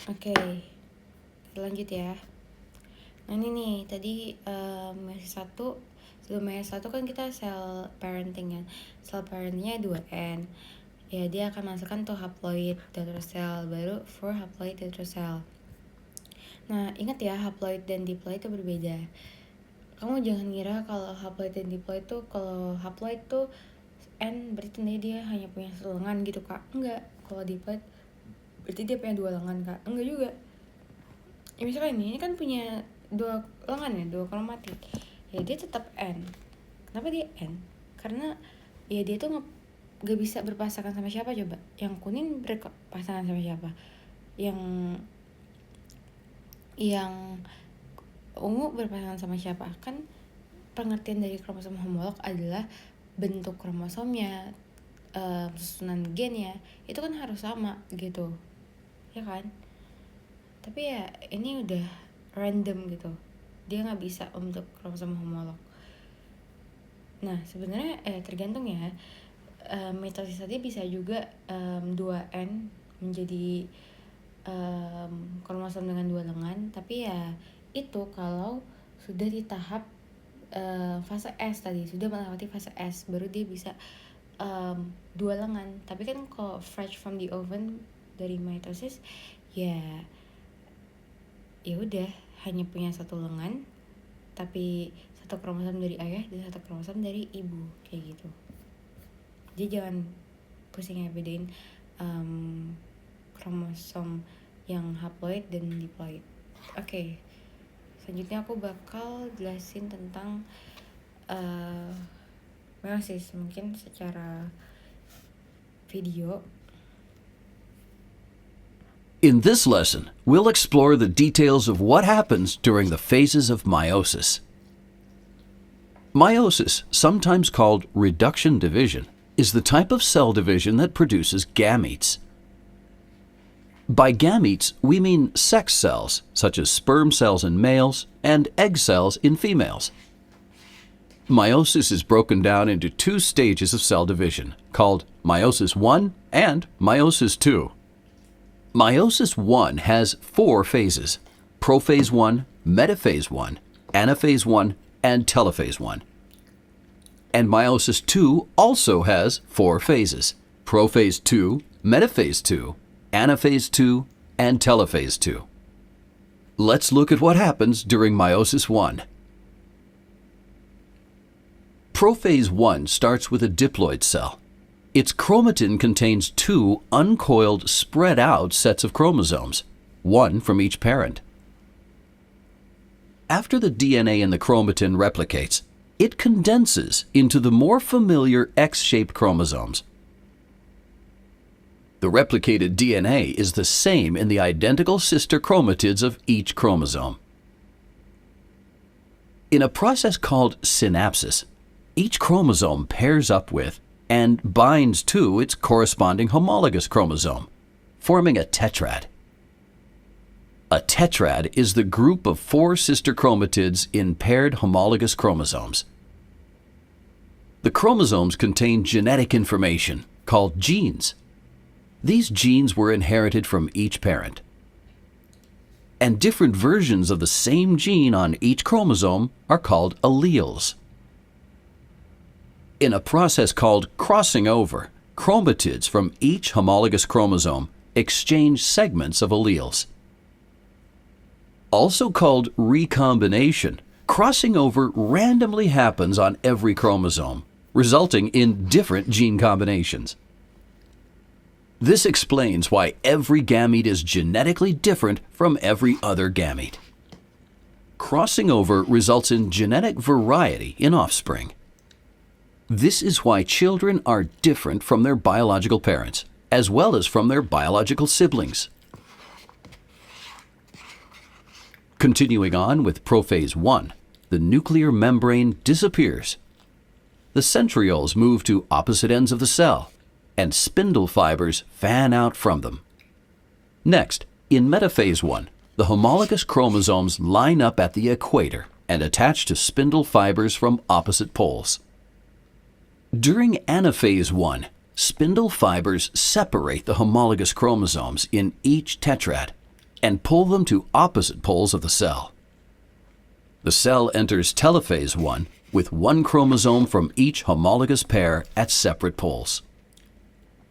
Oke, lanjut ya. Nah ini nih, tadi meiosis 1, sebelum meiosis 1 kan kita sel parenting ya. Sel parentingnya 2N. Ya dia akan masukkan tuh haploid tetrasel, baru 4 haploid tetrasel. Nah ingat ya, haploid dan diploid itu berbeda. Kamu jangan ngira kalau haploid dan diploid tuh, kalau haploid tuh N berarti dia hanya punya 1 lengan gitu kak. Enggak, kalau diploid berarti dia punya 2 lengan kak. Enggak juga. Ya misalkan ini kan punya 2 lengan ya, 2 kromatik. Ya dia tetap N. Kenapa dia N? Karena ya dia tuh gak bisa berpasangan sama siapa coba. Yang kuning berpasangan sama siapa? Yang ungu berpasangan sama siapa? Kan pengertian dari kromosom homolog adalah bentuk kromosomnya, susunan gennya itu kan harus sama gitu, ya kan? Tapi ya ini udah random gitu, dia nggak bisa untuk kromosom homolog. Nah sebenarnya tergantung ya, mitosis tadi bisa juga 2N menjadi kromosom dengan 2 lengan, tapi ya itu kalau sudah di tahap fase S tadi, sudah melewati fase S, baru dia bisa 2 lengan. Tapi kan kalau fresh from the oven dari mitosis ya udah hanya punya 1 lengan, tapi 1 kromosom dari ayah dan 1 kromosom dari ibu kayak gitu. Jadi jangan pusing ya bedain kromosom yang haploid dan diploid. Oke. Selanjutnya aku bakal jelasin tentang meiosis mungkin secara video. In this lesson, we'll explore the details of what happens during the phases of meiosis. Meiosis, sometimes called reduction division, is the type of cell division that produces gametes. By gametes, we mean sex cells, such as sperm cells in males and egg cells in females. Meiosis is broken down into two stages of cell division, called meiosis I and meiosis II. Meiosis I has 4 phases: prophase I, metaphase I, anaphase I, and telophase I. And meiosis II also has 4 phases: prophase II, metaphase II, anaphase II, and telophase II. Let's look at what happens during meiosis I. Prophase I starts with a diploid cell. Its chromatin contains 2 uncoiled, spread-out sets of chromosomes, one from each parent. After the DNA in the chromatin replicates, it condenses into the more familiar X-shaped chromosomes. The replicated DNA is the same in the identical sister chromatids of each chromosome. In a process called synapsis, each chromosome pairs up with and binds to its corresponding homologous chromosome, forming a tetrad. A tetrad is the group of 4 sister chromatids in paired homologous chromosomes. The chromosomes contain genetic information called genes. These genes were inherited from each parent. And different versions of the same gene on each chromosome are called alleles. In a process called crossing over, chromatids from each homologous chromosome exchange segments of alleles. Also called recombination, crossing over randomly happens on every chromosome, resulting in different gene combinations. This explains why every gamete is genetically different from every other gamete. Crossing over results in genetic variety in offspring. This is why children are different from their biological parents, as well as from their biological siblings. Continuing on with prophase I, the nuclear membrane disappears. The centrioles move to opposite ends of the cell, and spindle fibers fan out from them. Next, in metaphase I, the homologous chromosomes line up at the equator and attach to spindle fibers from opposite poles. During anaphase I, spindle fibers separate the homologous chromosomes in each tetrad and pull them to opposite poles of the cell. The cell enters telophase I with 1 chromosome from each homologous pair at separate poles.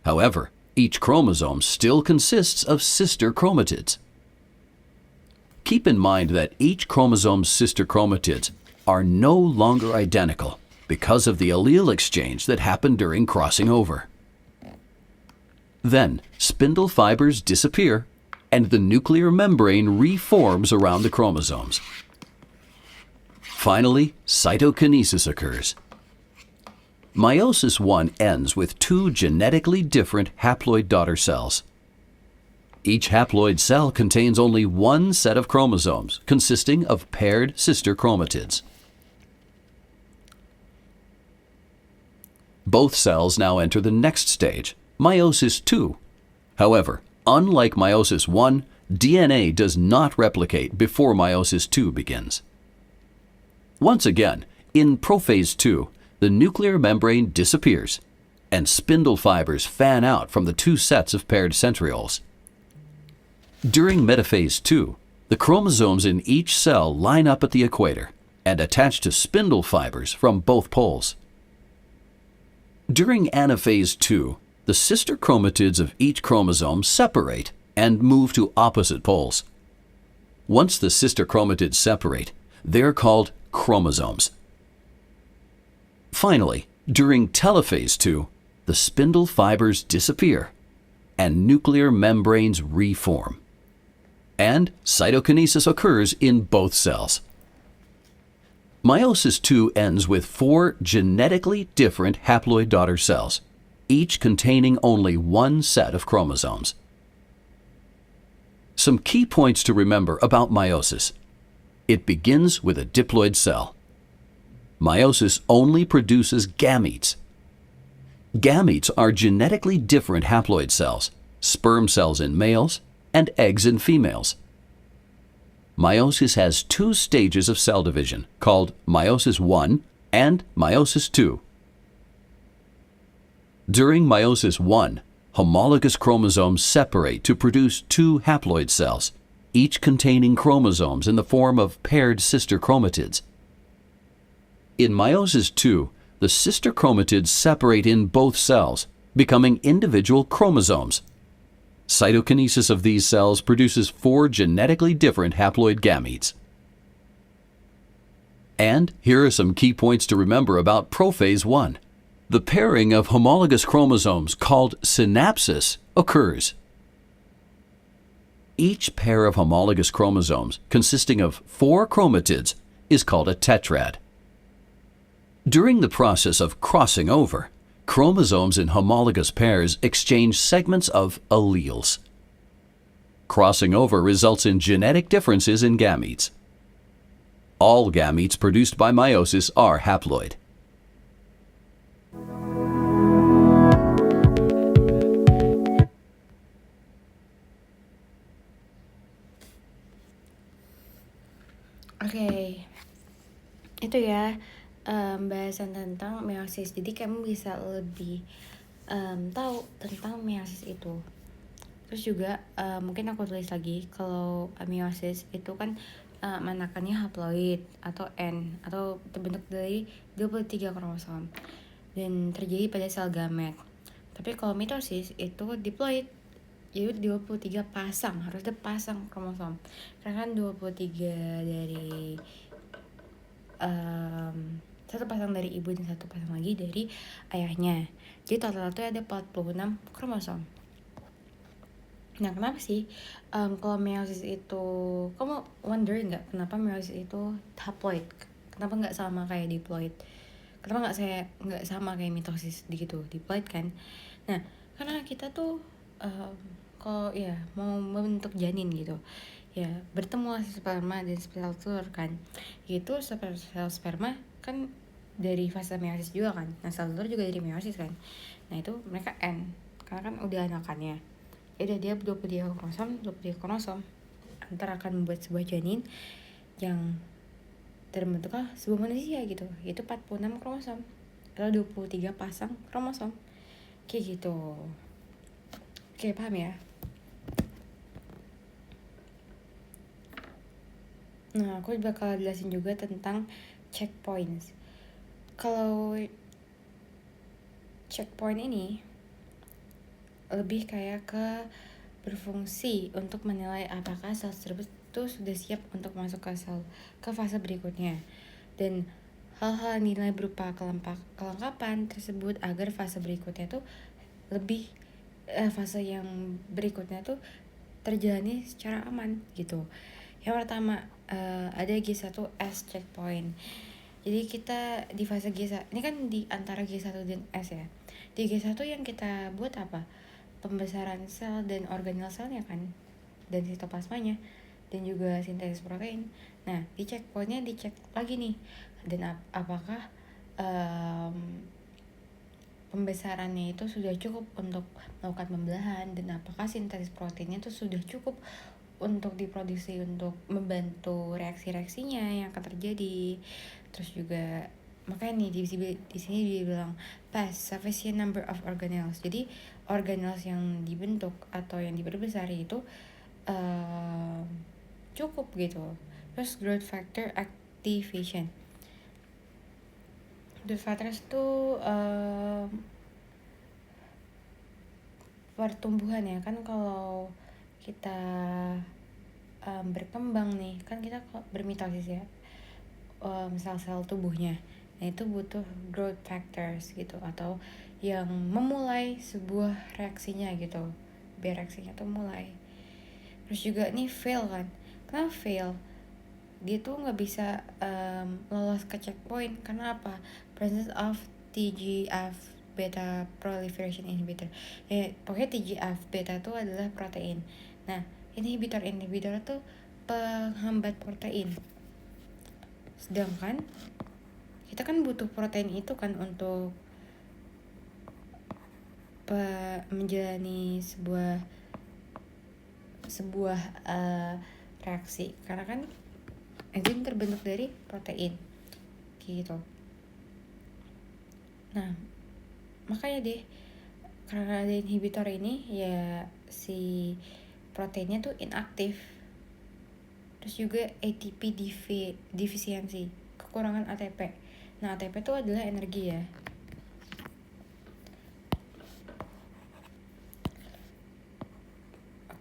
However, each chromosome still consists of sister chromatids. Keep in mind that each chromosome's sister chromatids are no longer identical because of the allele exchange that happened during crossing over. Then, spindle fibers disappear and the nuclear membrane reforms around the chromosomes. Finally, cytokinesis occurs. Meiosis I ends with 2 genetically different haploid daughter cells. Each haploid cell contains only 1 set of chromosomes, consisting of paired sister chromatids. Both cells now enter the next stage, meiosis II. However, unlike meiosis I, DNA does not replicate before meiosis II begins. Once again, in prophase II, the nuclear membrane disappears, and spindle fibers fan out from the 2 sets of paired centrioles. During metaphase II, the chromosomes in each cell line up at the equator and attach to spindle fibers from both poles. During anaphase II, the sister chromatids of each chromosome separate and move to opposite poles. Once the sister chromatids separate, they're called chromosomes. Finally, during telophase II, the spindle fibers disappear and nuclear membranes reform. And cytokinesis occurs in both cells. Meiosis II ends with 4 genetically different haploid daughter cells, each containing only 1 set of chromosomes. Some key points to remember about meiosis. It begins with a diploid cell. Meiosis only produces gametes. Gametes are genetically different haploid cells, sperm cells in males and eggs in females. Meiosis has two stages of cell division, called meiosis I and meiosis II. During meiosis I, homologous chromosomes separate to produce two haploid cells, each containing chromosomes in the form of paired sister chromatids. In meiosis II, the sister chromatids separate in both cells, becoming individual chromosomes. Cytokinesis of these cells produces 4 genetically different haploid gametes. And here are some key points to remember about prophase I. The pairing of homologous chromosomes, called synapsis, occurs. Each pair of homologous chromosomes, consisting of 4 chromatids, is called a tetrad. During the process of crossing over, chromosomes in homologous pairs exchange segments of alleles. Crossing over results in genetic differences in gametes. All gametes produced by meiosis are haploid. Oke, itu ya bahasan tentang meiosis. Jadi kamu bisa lebih tahu tentang meiosis itu. Terus juga mungkin aku tulis lagi kalau meiosis itu kan menakannya haploid atau N atau terbentuk dari 23 kromosom dan terjadi pada sel gamet. Tapi kalau mitosis itu diploid, jadi 23 pasang, harus ada pasang kromosom. Karena kan 23 dari satu pasang dari ibu dan satu pasang lagi dari ayahnya. Jadi total itu ada 46 kromosom. Nah, kenapa sih kalau meiosis itu, kamu wonder nggak kenapa meiosis itu haploid? Kenapa nggak sama kayak diploid? Kenapa nggak sama kayak mitosis gitu, diploid kan? Nah, karena kita tuh kalau ya mau membentuk janin gitu, ya bertemu sperma dan sel telur kan, itu sel sperma kan dari fase meiosis juga kan, nah sel telur juga dari meiosis kan. Nah itu mereka N karena kan udah anakannya. Ya dia 23 kromosom antara akan membuat sebuah janin yang terbentuklah sebuah manusia gitu, yaitu 46 kromosom atau 23 pasang kromosom kayak gitu. Oke, paham ya? Nah, aku bakal jelasin juga tentang checkpoints. Kalau checkpoint ini lebih kayak ke berfungsi untuk menilai apakah sel tersebut itu sudah siap untuk masuk ke fase berikutnya, dan hal-hal nilai berupa kelengkapan tersebut agar fase berikutnya tuh lebih fase yang berikutnya tuh terjalani secara aman gitu. Yang pertama ada G1S checkpoint. Jadi kita di fase G1, ini kan di antara G1 dan S ya. Di G1 yang kita buat apa? Pembesaran sel dan organel selnya kan, dan sitoplasmanya, dan juga sintesis protein. Nah, di checkpointnya dicek lagi nih, dan apakah pembesarannya itu sudah cukup untuk melakukan pembelahan, dan apakah sintesis proteinnya itu sudah cukup untuk diproduksi untuk membantu reaksi-reaksinya yang akan terjadi. Terus juga makanya nih di sini dibilang pass sufficient number of organelles. Jadi organelles yang dibentuk atau yang diperbesar itu cukup gitu. Terus growth factor activation. Growth factors itu pertumbuhan ya kan. Kalau kita berkembang nih kan, kita bermitosis ya, sel-sel tubuhnya. Nah itu butuh growth factors gitu, atau yang memulai sebuah reaksinya gitu, biar reaksinya tuh mulai. Terus juga nih fail kan. Kenapa fail? Dia tuh nggak bisa lolos ke checkpoint karena apa? Presence of TGF beta proliferation inhibitor. Ya pokoknya TGF beta itu adalah protein. Nah Inhibitor tuh penghambat protein. Sedangkan kita kan butuh protein itu kan untuk menjalani sebuah reaksi, karena kan enzim terbentuk dari protein gitu. Nah, makanya deh, karena ada inhibitor ini ya si proteinnya tuh inaktif. Terus juga ATP defisiensi, kekurangan ATP. Nah, ATP itu adalah energi ya.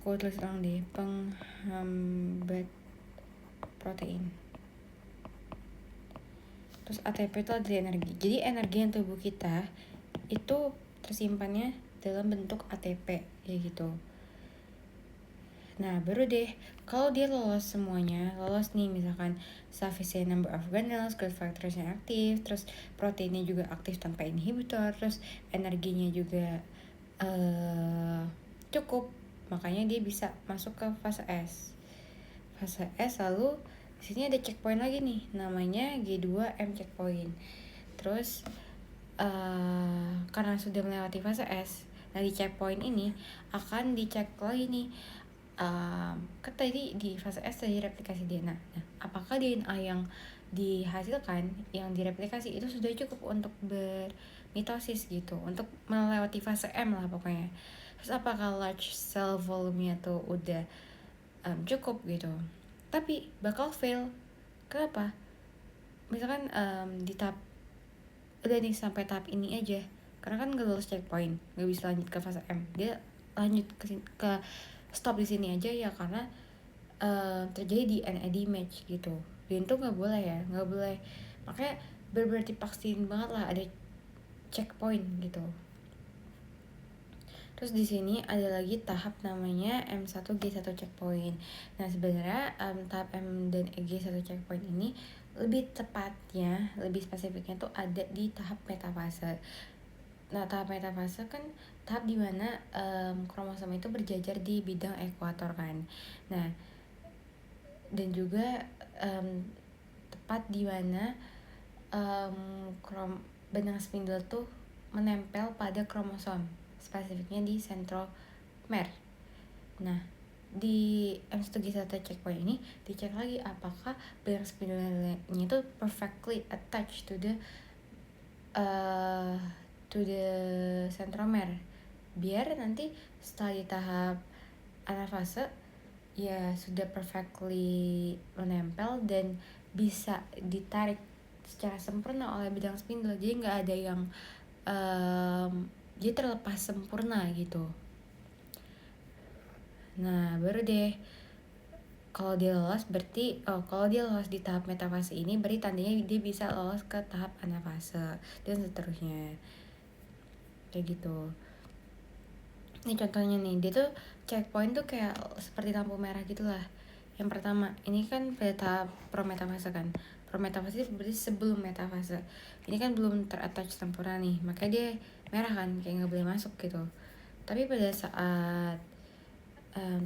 Aku tulis ulang deh, penghambat protein. Terus ATP itu adalah energi. Jadi energi yang tubuh kita itu tersimpannya dalam bentuk ATP ya gitu. Nah, baru deh kalau dia lolos semuanya, lolos nih misalkan sufficient number of organelles, growth factorsnya aktif, terus proteinnya juga aktif tanpa inhibitor, terus energinya juga cukup, makanya dia bisa masuk ke fase S. Fase S lalu di sini ada checkpoint lagi nih, namanya G2M checkpoint. Terus karena sudah melewati fase S, nah di checkpoint ini akan dicek lagi nih. Kan tadi di fase S tadi replikasi DNA. Nah, apakah DNA yang dihasilkan, yang direplikasi itu sudah cukup untuk bermitosis gitu, untuk melewati fase M lah pokoknya. Terus apakah large cell volume-nya tuh udah cukup gitu. Tapi bakal fail. Kenapa? Misalkan di tahap udah nih sampai tahap ini aja, karena kan gak lulus checkpoint, gak bisa lanjut ke fase M, dia lanjut ke stop di sini aja ya, karena terjadi di NAD match gitu. Dan itu nggak boleh ya, nggak boleh. Makanya berarti pastiin banget lah ada checkpoint gitu. Terus di sini ada lagi tahap namanya M1G1 checkpoint. Nah, sebenarnya tahap M dan G1 checkpoint ini lebih tepatnya, lebih spesifiknya tuh ada di tahap metafase. Nah, tahap metafase kan tahap dimana kromosom itu berjajar di bidang ekuator kan. Nah, dan juga tepat di mana benang spindle tuh menempel pada kromosom, spesifiknya di centromere. Nah, di M1G1 checkpoint ini dicek lagi apakah benang spindle-nya itu perfectly attached to the centromere, biar nanti setelah di tahap anafase ya sudah perfectly menempel dan bisa ditarik secara sempurna oleh bidang spindle, jadi nggak ada yang dia terlepas sempurna gitu. Nah, baru deh kalau dia lolos berarti kalau dia lolos di tahap metafase ini berarti tandanya dia bisa lolos ke tahap anafase dan seterusnya kayak gitu. Ini contohnya nih, dia tuh checkpoint tuh kayak seperti lampu merah gitulah. Yang pertama, ini kan pada tahap prometafase kan. Prometafase berarti sebelum metafase. Ini kan belum terattach sempurna nih, makanya dia merah kan, kayak nggak boleh masuk gitu. Tapi pada saat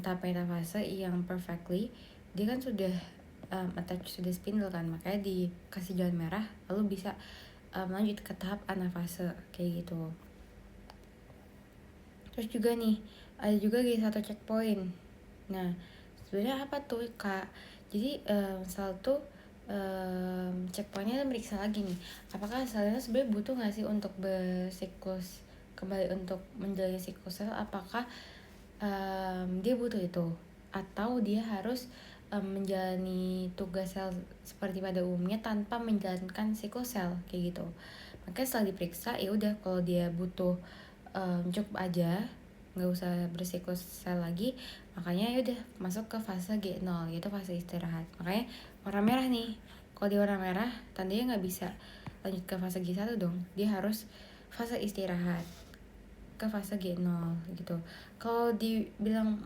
tahap metafase yang perfectly, dia kan sudah attach sudah spindle kan, makanya dikasih jalan merah, lalu bisa lanjut ke tahap anafase kayak gitu. Terus juga nih, ada juga G1 checkpoint. Nah, sebenarnya apa tuh Kak? Jadi sel tuh checkpointnya meriksa lagi nih, apakah selnya sebenarnya butuh nggak sih untuk bersiklus kembali, untuk menjalani siklus sel, apakah dia butuh itu, atau dia harus menjalani tugas sel seperti pada umumnya tanpa menjalankan siklus sel kayak gitu. Makanya setelah diperiksa ya udah, kalau dia butuh cukup aja, nggak usah bersiklus sel lagi, makanya ya udah masuk ke fase G0, yaitu fase istirahat. Makanya warna merah nih, kalau di warna merah tandanya nggak bisa lanjut ke fase G1 dong, dia harus fase istirahat ke fase G0 gitu. Kalau dibilang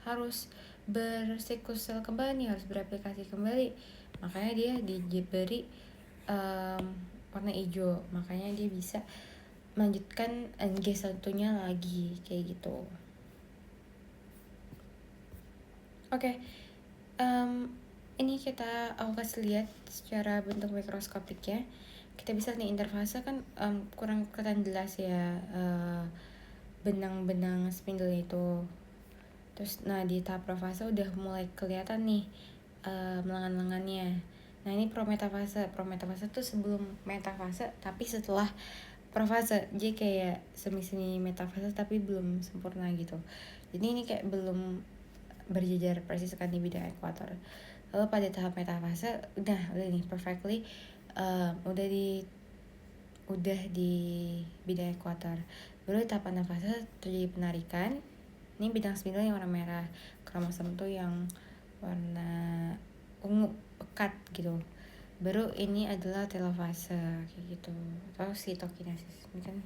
harus bersiklus sel kembali, harus beraplikasi kembali, makanya dia diberi warna hijau, makanya dia bisa melanjutkan G1-nya lagi kayak gitu. Oke, ini aku kasih lihat secara bentuk mikroskopiknya. Kita bisa nih interfase kan kurang kelihatan jelas ya benang-benang spindle itu. Terus di tahap profase udah mulai kelihatan nih lengan-lengannya. Nah ini prometafase tuh sebelum metafase tapi setelah profase, jadi kayak semi metafase tapi belum sempurna gitu. Jadi ini kayak belum berjejer persis kan di bidang ekuator. Lalu pada tahap metafase udah nih perfectly udah di bidang ekuator. Baru tahap anafase terjadi penarikan. Ini bidang spindle yang warna merah, kromosom tuh yang warna ungu pekat gitu. Baru ini adalah telofase kayak gitu, atau sitokinesis. Ini kan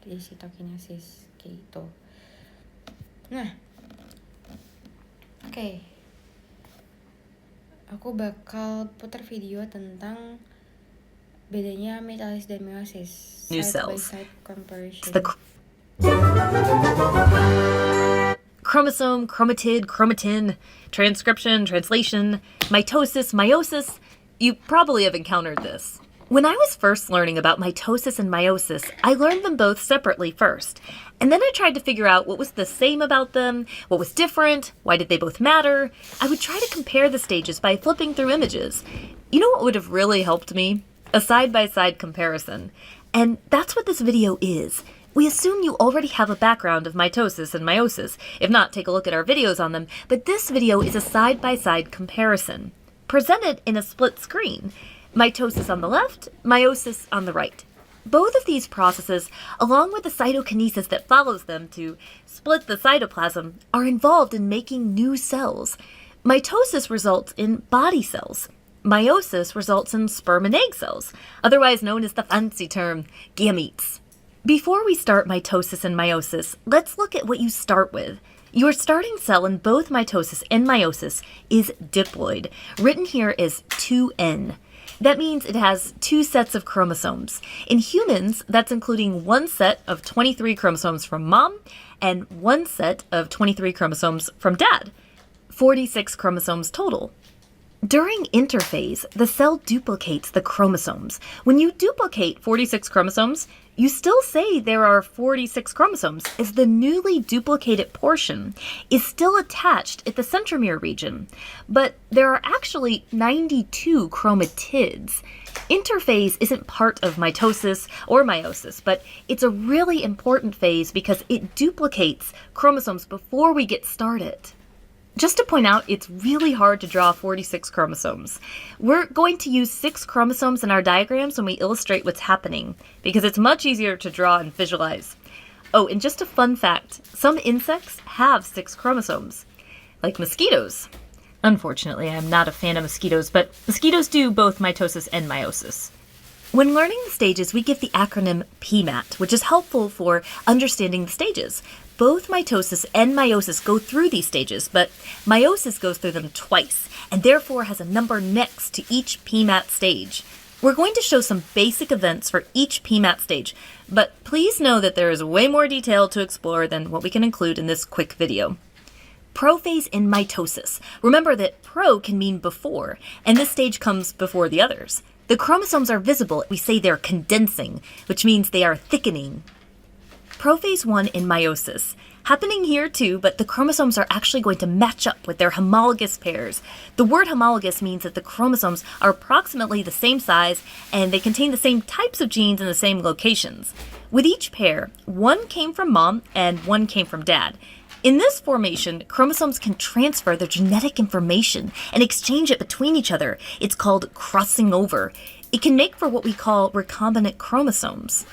di sitokinesis kayak gitu. Nah, oke. Aku bakal putar video tentang bedanya metalis dan meiosis, New side by cells. side comparison. Chromosome, chromatid, chromatin, transcription, translation, mitosis, meiosis. You probably have encountered this. When I was first learning about mitosis and meiosis, I learned them both separately first. And then I tried to figure out what was the same about them, what was different, why did they both matter. I would try to compare the stages by flipping through images. You know what would have really helped me? A side-by-side comparison. And that's what this video is. We assume you already have a background of mitosis and meiosis. If not, take a look at our videos on them. But this video is a side-by-side comparison, presented in a split screen. Mitosis on the left, meiosis on the right. Both of these processes, along with the cytokinesis that follows them to split the cytoplasm, are involved in making new cells. Mitosis results in body cells. Meiosis results in sperm and egg cells, otherwise known as the fancy term gametes. Before we start mitosis and meiosis, let's look at what you start with. Your starting cell in both mitosis and meiosis is diploid, written here as 2N. That means it has 2 sets of chromosomes. In humans, that's including 1 set of 23 chromosomes from mom and 1 set of 23 chromosomes from dad. 46 chromosomes total. During interphase, the cell duplicates the chromosomes. When you duplicate 46 chromosomes, you still say there are 46 chromosomes, as the newly duplicated portion is still attached at the centromere region. But there are actually 92 chromatids. Interphase isn't part of mitosis or meiosis, but it's a really important phase because it duplicates chromosomes before we get started. Just to point out, it's really hard to draw 46 chromosomes. We're going to use 6 chromosomes in our diagrams when we illustrate what's happening, because it's much easier to draw and visualize. Oh, and just a fun fact, some insects have 6 chromosomes, like mosquitoes. Unfortunately, I'm not a fan of mosquitoes, but mosquitoes do both mitosis and meiosis. When learning the stages, we give the acronym PMAT, which is helpful for understanding the stages. Both mitosis and meiosis go through these stages, but meiosis goes through them twice, and therefore has a number next to each PMAT stage. We're going to show some basic events for each PMAT stage, but please know that there is way more detail to explore than what we can include in this quick video. Prophase in mitosis. Remember that pro can mean before, and this stage comes before the others. The chromosomes are visible. We say they're condensing, which means they are thickening. Prophase 1 in meiosis. Happening here too, but the chromosomes are actually going to match up with their homologous pairs. The word homologous means that the chromosomes are approximately the same size and they contain the same types of genes in the same locations. With each pair, one came from mom and one came from dad. In this formation, chromosomes can transfer their genetic information and exchange it between each other. It's called crossing over. It can make for what we call recombinant chromosomes.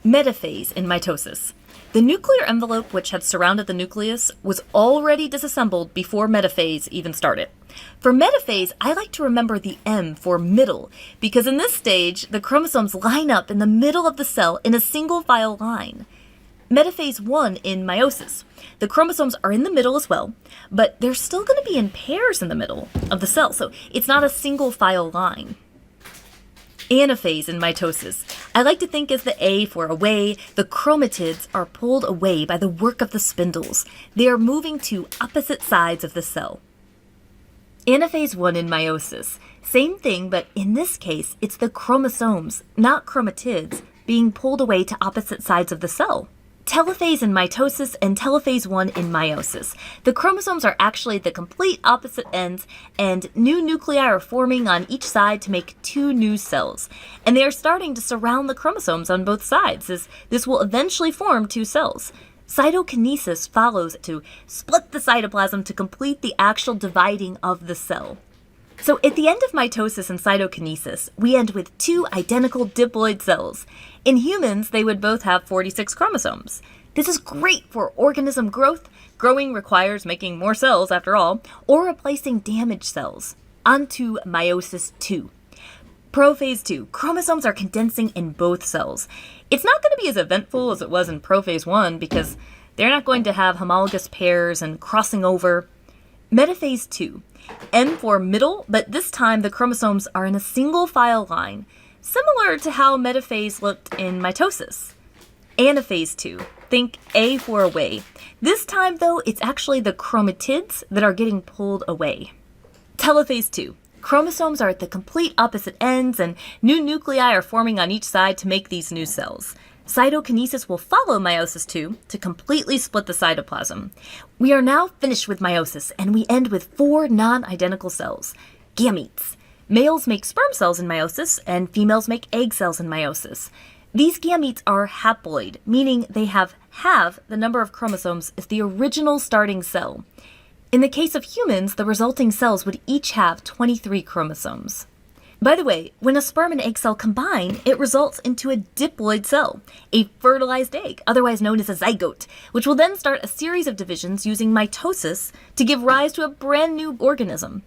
Metaphase in mitosis. The nuclear envelope which had surrounded the nucleus was already disassembled before metaphase even started. For metaphase, I like to remember the M for middle, because in this stage, the chromosomes line up in the middle of the cell in a single file line. Metaphase 1 in meiosis. The chromosomes are in the middle as well, but they're still going to be in pairs in the middle of the cell, so it's not a single file line. Anaphase in mitosis. I like to think as the A for away, the chromatids are pulled away by the work of the spindles. They are moving to opposite sides of the cell. Anaphase 1 in meiosis. Same thing, but in this case, it's the chromosomes, not chromatids, being pulled away to opposite sides of the cell. Telophase in mitosis and telophase 1 in meiosis. The chromosomes are actually the complete opposite ends, and new nuclei are forming on each side to make two new cells. And they are starting to surround the chromosomes on both sides, as this will eventually form two cells. Cytokinesis follows to split the cytoplasm to complete the actual dividing of the cell. So at the end of mitosis and cytokinesis, we end with two identical diploid cells. In humans, they would both have 46 chromosomes. This is great for organism growth. Growing requires making more cells, after all, or replacing damaged cells. On to meiosis 2. Prophase 2. Chromosomes are condensing in both cells. It's not going to be as eventful as it was in prophase 1 because they're not going to have homologous pairs and crossing over. Metaphase 2. M for middle, but this time the chromosomes are in a single file line, similar to how metaphase looked in mitosis. Anaphase 2. Think A for away. This time, though, it's actually the chromatids that are getting pulled away. Telophase 2. Chromosomes are at the complete opposite ends, and new nuclei are forming on each side to make these new cells. Cytokinesis will follow meiosis 2 to completely split the cytoplasm. We are now finished with meiosis, and we end with 4 non-identical cells. Gametes. Males make sperm cells in meiosis, and females make egg cells in meiosis. These gametes are haploid, meaning they have half the number of chromosomes as the original starting cell. In the case of humans, the resulting cells would each have 23 chromosomes. By the way, when a sperm and egg cell combine, it results into a diploid cell, a fertilized egg, otherwise known as a zygote, which will then start a series of divisions using mitosis to give rise to a brand new organism.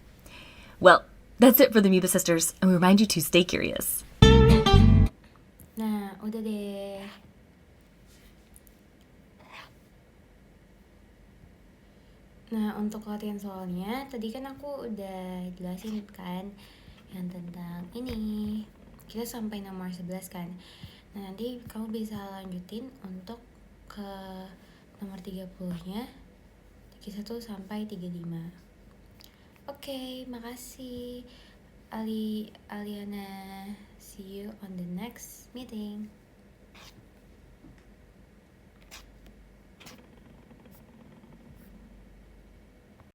Well, that's it for the Amoeba Sisters, and we remind you to stay curious. Nah, udah deh. Nah, untuk latihan soalnya, tadi kan aku udah jelasin kan yang tentang ini. Kita sampai nomor 11 kan. Nah, nanti kamu bisa lanjutin untuk ke nomor 30-nya. 31 sampai 35. Oke, makasih Aliana. See you on the next meeting.